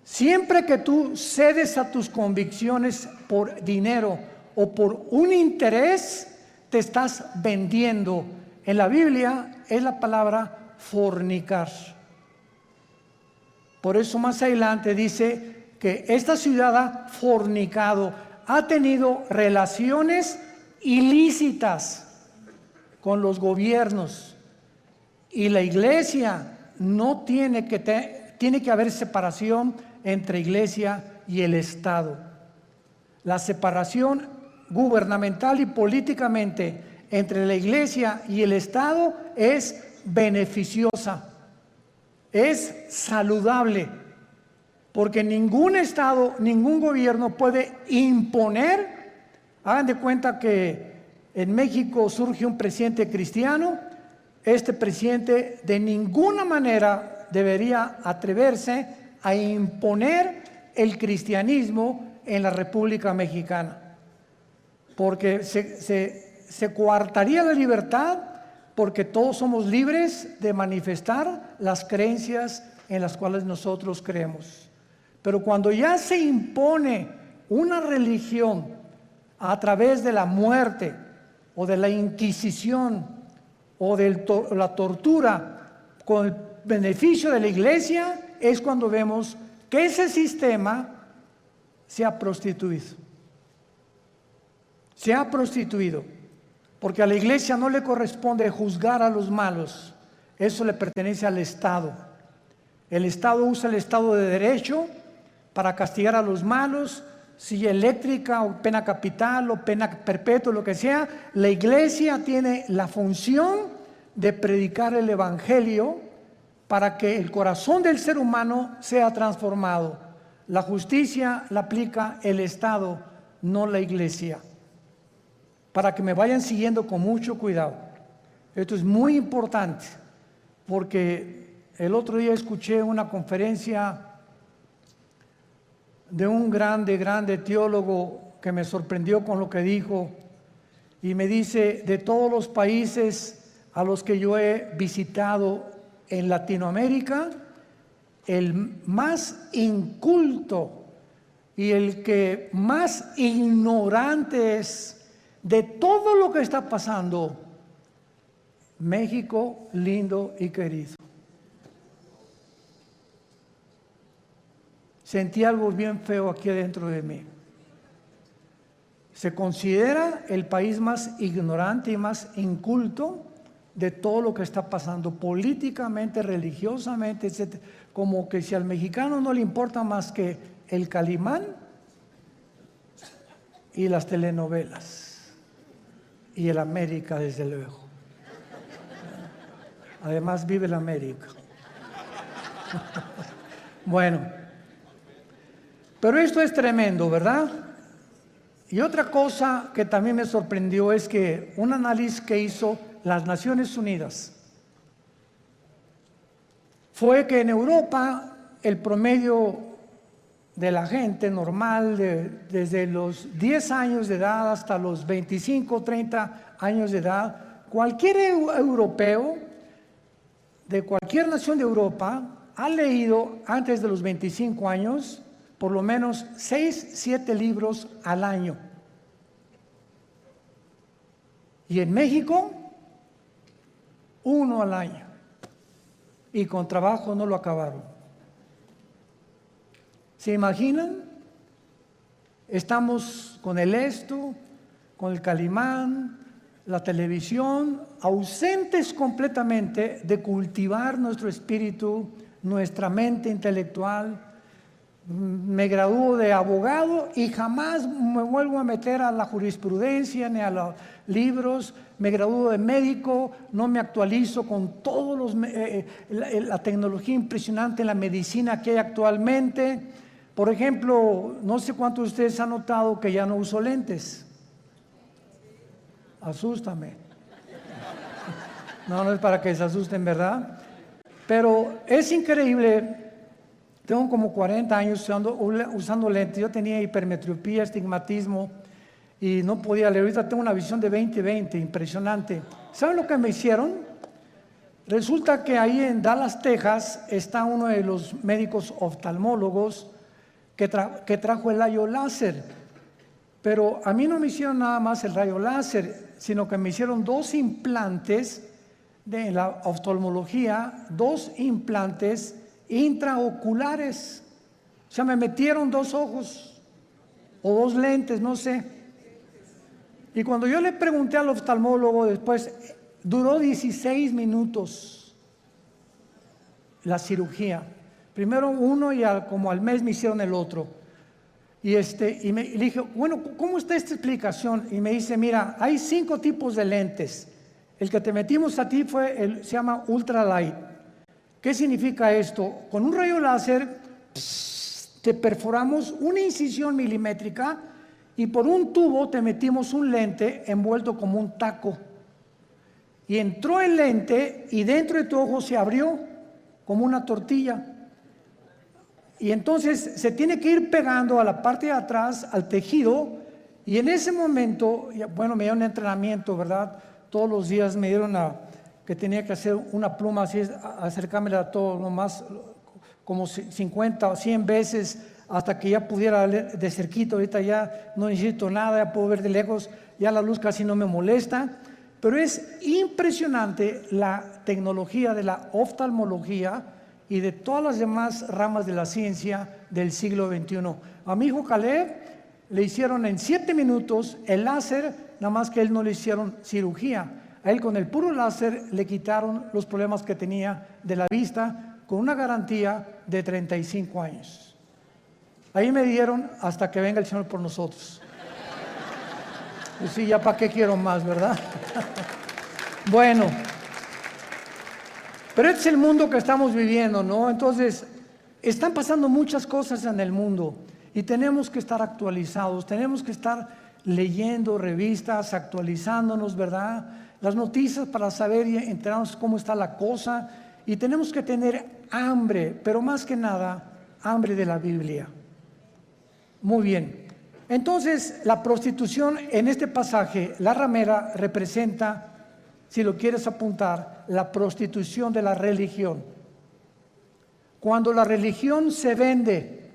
Siempre que tú cedes a tus convicciones por dinero o por un interés, te estás vendiendo. en la Biblia es la palabra fornicar. Por eso más adelante dice que esta ciudad ha fornicado, ha tenido relaciones ilícitas con los gobiernos. Y la iglesia no tiene que haber separación entre iglesia y el Estado. La separación gubernamental y políticamente entre la iglesia y el Estado es beneficiosa, es saludable, porque ningún Estado, ningún gobierno puede imponer. Hagan de cuenta que en México surge un presidente cristiano. Este presidente de ninguna manera debería atreverse a imponer el cristianismo en la República Mexicana, porque se coartaría la libertad, porque todos somos libres de manifestar las creencias en las cuales nosotros creemos. Pero cuando ya se impone una religión a través de la muerte o de la Inquisición o de la tortura con el beneficio de la iglesia, es cuando vemos que ese sistema se ha prostituido. Se ha prostituido, porque a la iglesia no le corresponde juzgar a los malos, eso le pertenece al Estado. El Estado usa el Estado de Derecho para castigar a los malos, silla eléctrica o pena capital o pena perpetua, lo que sea. La iglesia tiene la función de predicar el evangelio para que el corazón del ser humano sea transformado. La justicia la aplica el Estado, no la iglesia. Para que me vayan siguiendo con mucho cuidado. Esto es muy importante, porque el otro día escuché una conferencia de un grande teólogo que me sorprendió con lo que dijo, y me dice: de todos los países a los que yo he visitado en Latinoamérica, el más inculto y el que más ignorante es de todo lo que está pasando, México lindo y querido. Sentí algo bien feo aquí adentro de mí. Se considera el país más ignorante y más inculto de todo lo que está pasando políticamente, religiosamente, etc. Como que si al mexicano no le importa más que el Calimán y las telenovelas. Y el América, desde luego. Además vive el América. Bueno, pero esto es tremendo, ¿verdad? Y otra cosa que también me sorprendió es que un análisis que hizo las Naciones Unidas fue que en Europa el promedio de la gente normal, desde los 10 años de edad hasta los 25, 30 años de edad, cualquier europeo de cualquier nación de Europa ha leído antes de los 25 años por lo menos 6, 7 libros al año. Y en México, 1 al año. Y con trabajo no lo acabaron. ¿Se imaginan? Estamos con el esto, con el Calimán, la televisión, ausentes completamente de cultivar nuestro espíritu, nuestra mente intelectual. Me gradúo de abogado y jamás me vuelvo a meter a la jurisprudencia ni a los libros. Me gradúo de médico, no me actualizo con todos la tecnología impresionante en la medicina que hay actualmente. Por ejemplo, no sé cuántos de ustedes han notado que ya no uso lentes. Asústame. No es para que se asusten, ¿verdad? Pero es increíble. Tengo como 40 años usando lentes. Yo tenía hipermetropía, estigmatismo y no podía leer. Ahorita tengo una visión de 20/20, impresionante. ¿Saben lo que me hicieron? Resulta que ahí en Dallas, Texas, está uno de los médicos oftalmólogos que trajo el rayo láser. Pero a mí no me hicieron nada más el rayo láser, sino que me hicieron 2 implantes de la oftalmología 2 implantes intraoculares. O sea, me metieron 2 ojos o 2 lentes, no sé. Y cuando yo le pregunté al oftalmólogo después, duró 16 minutos la cirugía. Primero uno y como al mes me hicieron el otro. Y le dije, bueno, ¿cómo está esta explicación? Y me dice, mira, hay 5 tipos de lentes. El que te metimos a ti se llama ultralight. ¿Qué significa esto? Con un rayo láser te perforamos una incisión milimétrica y por un tubo te metimos un lente envuelto como un taco. Y entró el lente y dentro de tu ojo se abrió como una tortilla. Y entonces se tiene que ir pegando a la parte de atrás, al tejido, y en ese momento, bueno, me dieron entrenamiento, ¿verdad? Todos los días me dieron que tenía que hacer una pluma así, acercármela a todo lo más, como 50 o 100 veces, hasta que ya pudiera ver de cerquito. Ahorita ya no necesito nada, ya puedo ver de lejos, ya la luz casi no me molesta. Pero es impresionante la tecnología de la oftalmología y de todas las demás ramas de la ciencia del siglo XXI. A mi hijo Caleb le hicieron en 7 minutos el láser, nada más que a él no le hicieron cirugía. A él con el puro láser le quitaron los problemas que tenía de la vista con una garantía de 35 años. Ahí me dieron hasta que venga el Señor por nosotros. Pues sí, ya para qué quiero más, ¿verdad? Bueno. Pero este es el mundo que estamos viviendo, ¿no? Entonces, están pasando muchas cosas en el mundo y tenemos que estar actualizados, tenemos que estar leyendo revistas, actualizándonos, ¿verdad? Las noticias para saber y enterarnos cómo está la cosa, y tenemos que tener hambre, pero más que nada, hambre de la Biblia. Muy bien. Entonces, la prostitución en este pasaje, la ramera representa, si lo quieres apuntar, la prostitución de la religión. Cuando la religión se vende,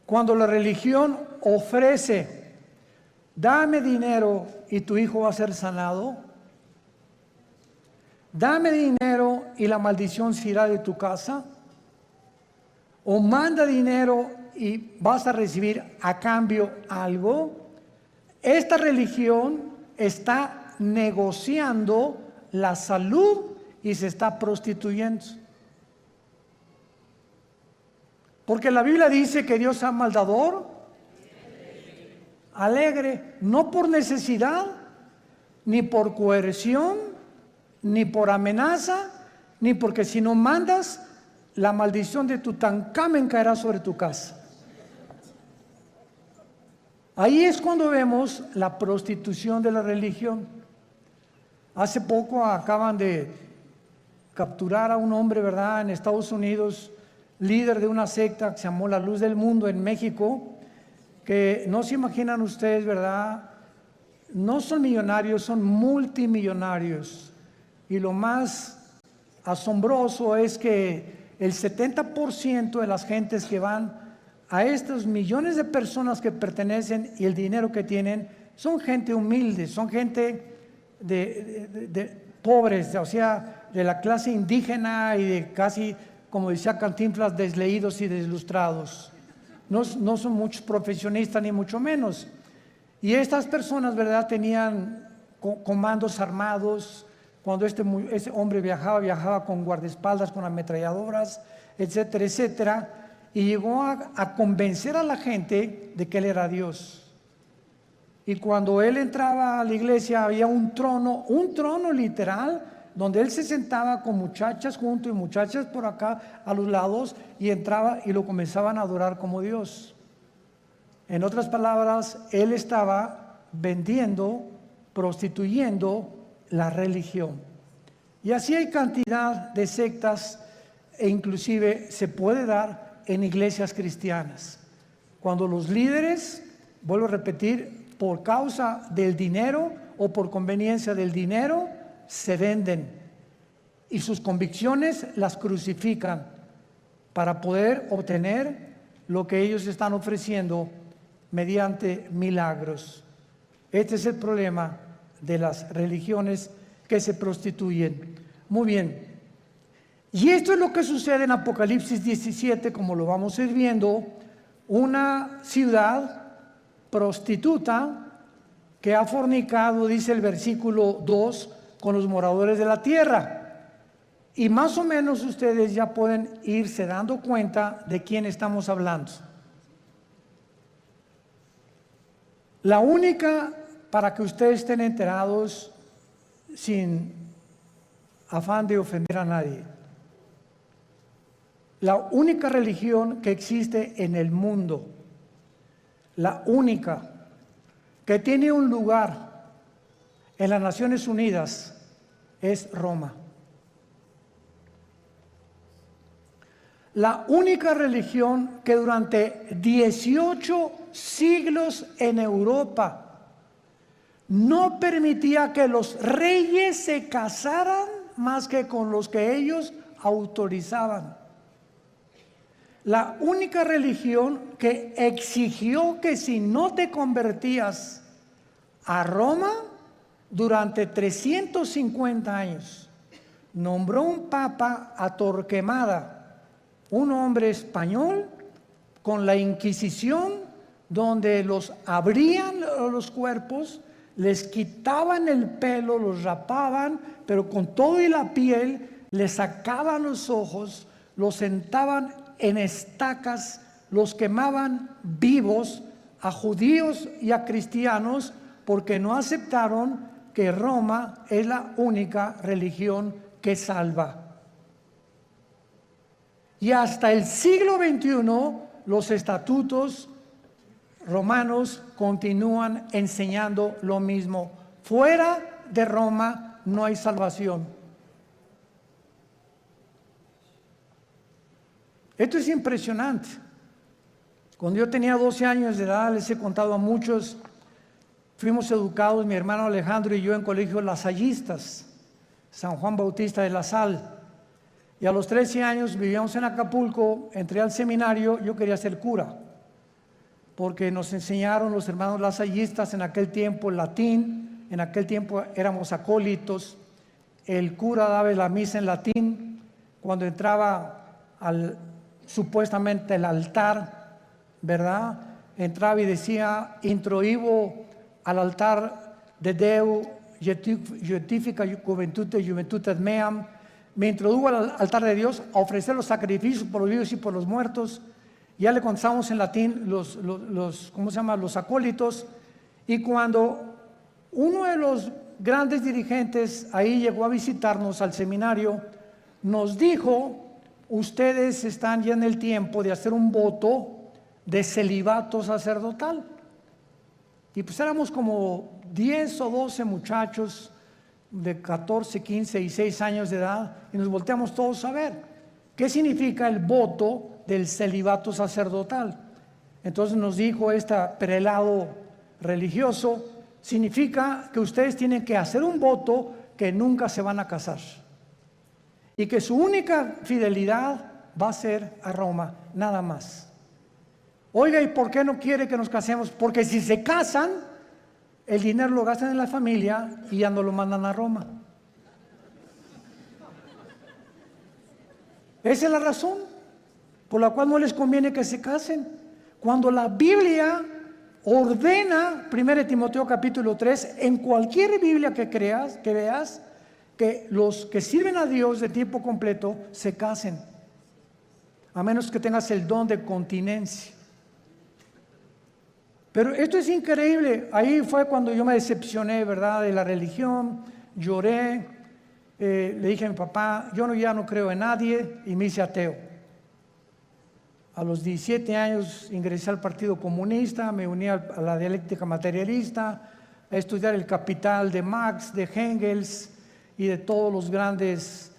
cuando la religión ofrece, dame dinero y tu hijo va a ser sanado, dame dinero y la maldición se irá de tu casa, o manda dinero y vas a recibir a cambio algo, esta religión está negociando la salud y se está prostituyendo. Porque la Biblia dice que Dios ama al dador alegre, no por necesidad, ni por coerción, ni por amenaza, ni porque si no mandas, la maldición de Tutankamen caerá sobre tu casa. Ahí es cuando vemos la prostitución de la religión. Hace poco acaban de capturar a un hombre, ¿verdad?, en Estados Unidos, líder de una secta que se llamó La Luz del Mundo en México, que no se imaginan ustedes, ¿verdad? No son millonarios, son multimillonarios. Y lo más asombroso es que el 70% de las gentes que van a estos millones de personas que pertenecen y el dinero que tienen son gente humilde, son gente de pobres, o sea, de la clase indígena y de casi, como decía Cantinflas, desleídos y desilustrados. No son muchos profesionistas ni mucho menos. Y estas personas, ¿verdad?, tenían comandos armados. Cuando ese hombre viajaba con guardaespaldas, con ametralladoras, etcétera, etcétera. Y llegó a convencer a la gente de que él era Dios. Y cuando él entraba a la iglesia había un trono literal, donde él se sentaba con muchachas junto y muchachas por acá a los lados, y entraba y lo comenzaban a adorar como Dios. En otras palabras, él estaba vendiendo, prostituyendo la religión. Y así hay cantidad de sectas, e inclusive se puede dar en iglesias cristianas, cuando los líderes, vuelvo a repetir, por causa del dinero o por conveniencia del dinero, se venden y sus convicciones las crucifican para poder obtener lo que ellos están ofreciendo mediante milagros. Este es el problema de las religiones que se prostituyen. Muy bien. Y esto es lo que sucede en Apocalipsis 17, como lo vamos a ir viendo, una ciudad prostituta que ha fornicado, dice el versículo 2, con los moradores de la tierra. Y más o menos ustedes ya pueden irse dando cuenta de quién estamos hablando. La única, para que ustedes estén enterados sin afán de ofender a nadie, la única religión que existe en el mundo, la única que tiene un lugar en las Naciones Unidas es Roma. La única religión que durante 18 siglos en Europa no permitía que los reyes se casaran más que con los que ellos autorizaban. La única religión que exigió que si no te convertías a Roma durante 350 años, nombró un papa a Torquemada, un hombre español con la Inquisición, donde los abrían los cuerpos, les quitaban el pelo, los rapaban, pero con todo y la piel, les sacaban los ojos, los sentaban en estacas, los quemaban vivos a judíos y a cristianos, porque no aceptaron que Roma es la única religión que salva. Y hasta el siglo XXI los estatutos romanos continúan enseñando lo mismo. Fuera de Roma no hay salvación. Esto es impresionante. Cuando yo tenía 12 años de edad, les he contado a muchos, fuimos educados, mi hermano Alejandro y yo, en colegios lasallistas, San Juan Bautista de la Sal. Y a los 13 años vivíamos en Acapulco, entré al seminario, yo quería ser cura, porque nos enseñaron los hermanos lasallistas en aquel tiempo el latín, en aquel tiempo éramos acólitos, el cura daba la misa en latín, cuando entraba supuestamente el altar, ¿verdad? Entraba y decía, introibo al altar de Deu, justifica juventudes meam. Me introdujo al altar de Dios a ofrecer los sacrificios por los vivos y por los muertos. Ya le contamos en latín los acólitos. Y cuando uno de los grandes dirigentes ahí llegó a visitarnos al seminario, nos dijo, ustedes están ya en el tiempo de hacer un voto de celibato sacerdotal. Y pues éramos como 10 o 12 muchachos de 14, 15 y 6 años de edad, y nos volteamos todos a ver qué significa el voto del celibato sacerdotal. Entonces nos dijo este prelado religioso, significa que ustedes tienen que hacer un voto que nunca se van a casar y que su única fidelidad va a ser a Roma, nada más. Oiga, ¿y por qué no quiere que nos casemos? Porque si se casan, el dinero lo gastan en la familia y ya no lo mandan a Roma. Esa es la razón por la cual no les conviene que se casen. Cuando la Biblia ordena, 1 Timoteo capítulo 3, en cualquier Biblia que veas, que los que sirven a Dios de tiempo completo se casen, a menos que tengas el don de continencia. Pero esto es increíble. Ahí fue cuando yo me decepcioné, ¿verdad?, de la religión. Lloré. Le dije a mi papá, ya no creo en nadie, y me hice ateo. A los 17 años ingresé al Partido Comunista, me uní a la dialéctica materialista, a estudiar el Capital de Marx, de Engels y de todos los grandes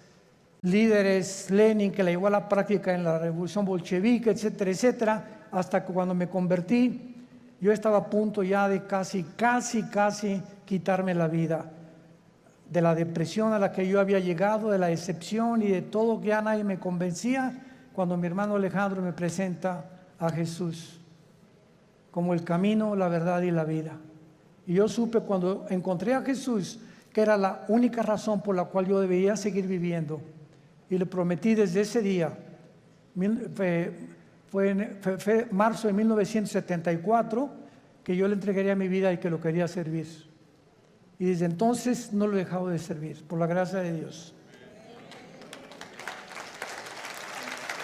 líderes, Lenin, que la llevó a la práctica en la revolución bolchevique, etcétera, etcétera, hasta que cuando me convertí, yo estaba a punto ya de casi quitarme la vida, de la depresión a la que yo había llegado, de la decepción y de todo, que ya nadie me convencía, cuando mi hermano Alejandro me presenta a Jesús como el camino, la verdad y la vida. Y yo supe cuando encontré a Jesús que era la única razón por la cual yo debería seguir viviendo. Y le prometí desde ese día, fue en marzo de 1974, que yo le entregaría mi vida y que lo quería servir. Y desde entonces no lo he dejado de servir, por la gracia de Dios.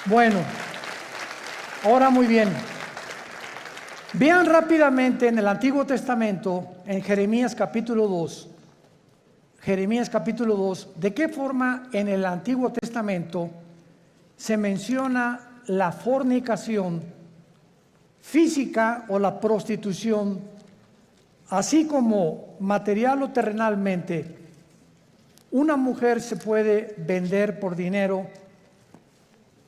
Bueno, ahora muy bien. Vean rápidamente en el Antiguo Testamento, en Jeremías capítulo 2. Jeremías capítulo 2, de qué forma en el Antiguo Testamento se menciona la fornicación física o la prostitución, así como material o terrenalmente. Una mujer se puede vender por dinero,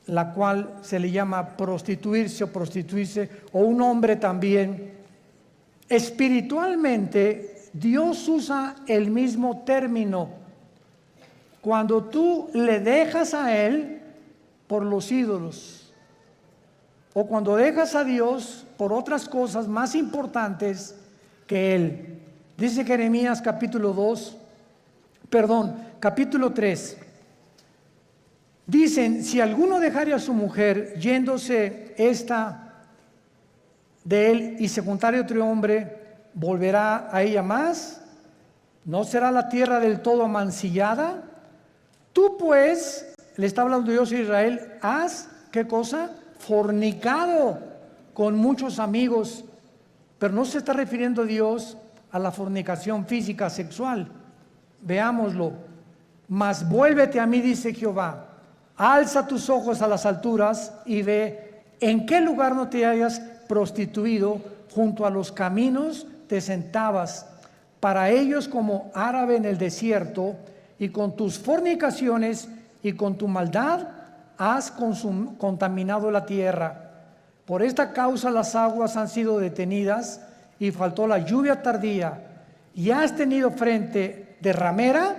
la cual se le llama prostituirse o prostituirse, o un hombre también. Espiritualmente, Dios usa el mismo término. Cuando tú le dejas a Él por los ídolos, o cuando dejas a Dios por otras cosas más importantes que Él. Dice Jeremías capítulo 3. Dicen, si alguno dejare a su mujer yéndose esta de él y se juntare otro hombre, ¿volverá a ella más? ¿No será la tierra del todo amancillada? Tú pues, le está hablando Dios a Israel, has, ¿qué cosa? Fornicado con muchos amigos. Pero no se está refiriendo Dios a la fornicación física sexual. Veámoslo. Mas vuélvete a mí, dice Jehová. Alza tus ojos a las alturas y ve en qué lugar no te hayas prostituido. Junto a los caminos te sentabas, para ellos como árabe en el desierto, y con tus fornicaciones y con tu maldad has contaminado la tierra. Por esta causa las aguas han sido detenidas y faltó la lluvia tardía, y has tenido frente de ramera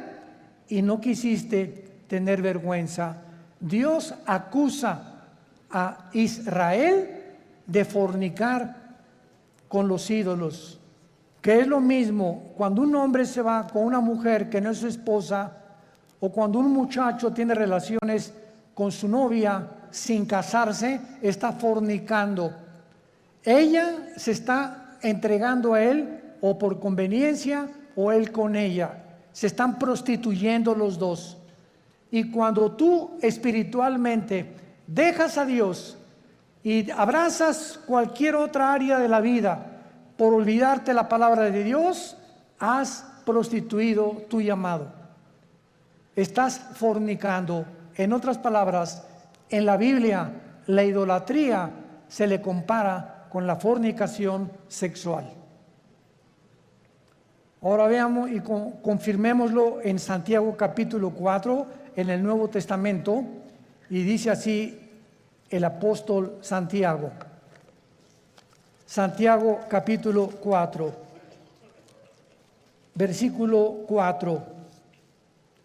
y no quisiste tener vergüenza. Dios acusa a Israel de fornicar con los ídolos, que es lo mismo cuando un hombre se va con una mujer que no es su esposa, o cuando un muchacho tiene relaciones con su novia sin casarse, está fornicando. Ella se está entregando a él o por conveniencia, o él con ella. Se están prostituyendo los dos. Y cuando tú espiritualmente dejas a Dios y abrazas cualquier otra área de la vida por olvidarte la palabra de Dios, has prostituido tu llamado. Estás fornicando. En otras palabras, en la Biblia, la idolatría se le compara con la fornicación sexual. Ahora veamos y confirmémoslo en Santiago capítulo 4, en el Nuevo Testamento, y dice así el apóstol Santiago. Santiago capítulo 4, versículo 4.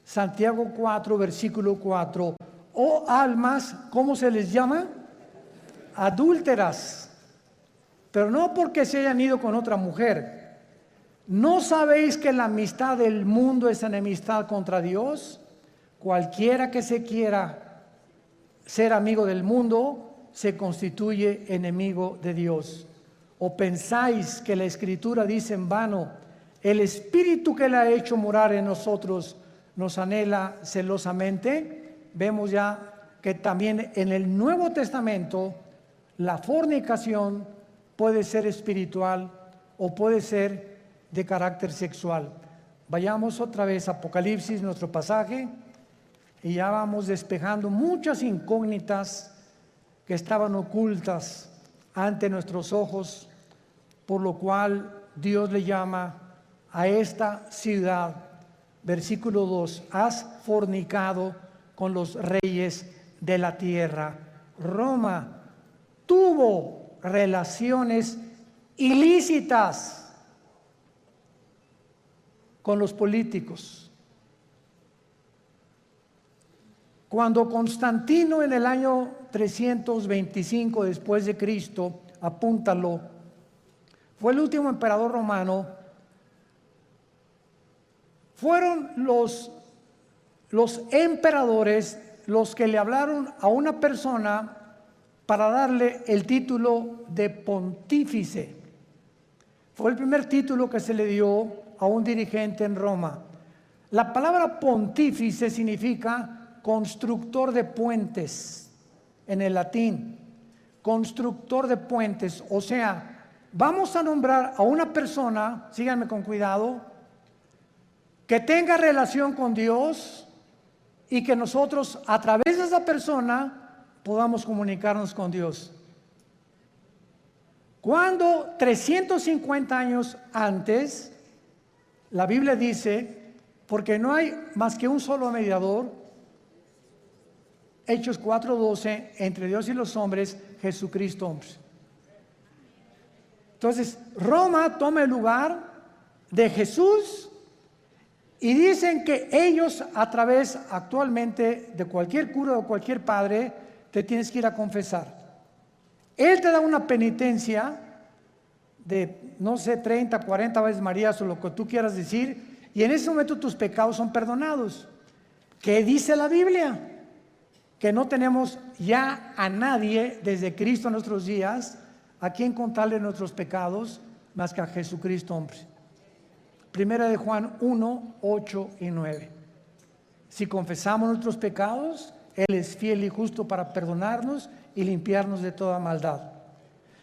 Santiago 4, versículo 4. Oh almas, ¿cómo se les llama? Adúlteras, pero no porque se hayan ido con otra mujer. ¿No sabéis que la amistad del mundo es enemistad contra Dios? Cualquiera que se quiera ser amigo del mundo se constituye enemigo de Dios. ¿O pensáis que la Escritura dice en vano, el Espíritu que le ha hecho morar en nosotros nos anhela celosamente? Vemos ya que también en el Nuevo Testamento la fornicación puede ser espiritual o puede ser de carácter sexual. Vayamos otra vez a Apocalipsis, nuestro pasaje, y ya vamos despejando muchas incógnitas que estaban ocultas ante nuestros ojos, por lo cual Dios le llama a esta ciudad, versículo 2, has fornicado con los reyes de la tierra. Roma tuvo relaciones ilícitas con los políticos. Cuando Constantino en el año 325 después de Cristo, apúntalo, fue el último emperador romano, fueron los emperadores los que le hablaron a una persona para darle el título de pontífice. Fue el primer título que se le dio a un dirigente en Roma. La palabra pontífice significa constructor de puentes en el latín. Constructor de puentes, o sea, vamos a nombrar a una persona, síganme con cuidado, que tenga relación con Dios y que nosotros a través de esa persona podamos comunicarnos con Dios. Cuando 350 años antes, la Biblia dice, porque no hay más que un solo mediador, Hechos 4:12, entre Dios y los hombres, Jesucristo hombre. Entonces, Roma toma el lugar de Jesús y dicen que ellos a través actualmente de cualquier cura o cualquier padre, te tienes que ir a confesar. Él te da una penitencia de, no sé, 30, 40 veces Marías o lo que tú quieras decir, y en ese momento tus pecados son perdonados. ¿Qué dice la Biblia? Que no tenemos ya a nadie desde Cristo en nuestros días a quien contarle nuestros pecados más que a Jesucristo hombre. Primera de Juan 1, 8 y 9. Si confesamos nuestros pecados, Él es fiel y justo para perdonarnos y limpiarnos de toda maldad.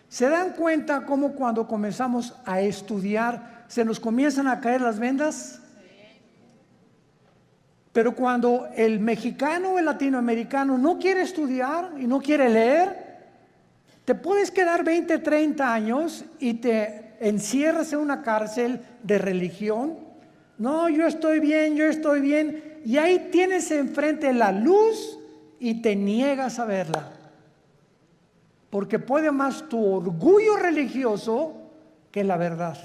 ¿Se dan cuenta cómo cuando comenzamos a estudiar se nos comienzan a caer las vendas? Pero cuando el mexicano o el latinoamericano no quiere estudiar y no quiere leer, te puedes quedar 20, 30 años y te encierras en una cárcel de religión. No, yo estoy bien, y ahí tienes enfrente la luz y te niegas a verla. Porque puede más tu orgullo religioso que la verdad.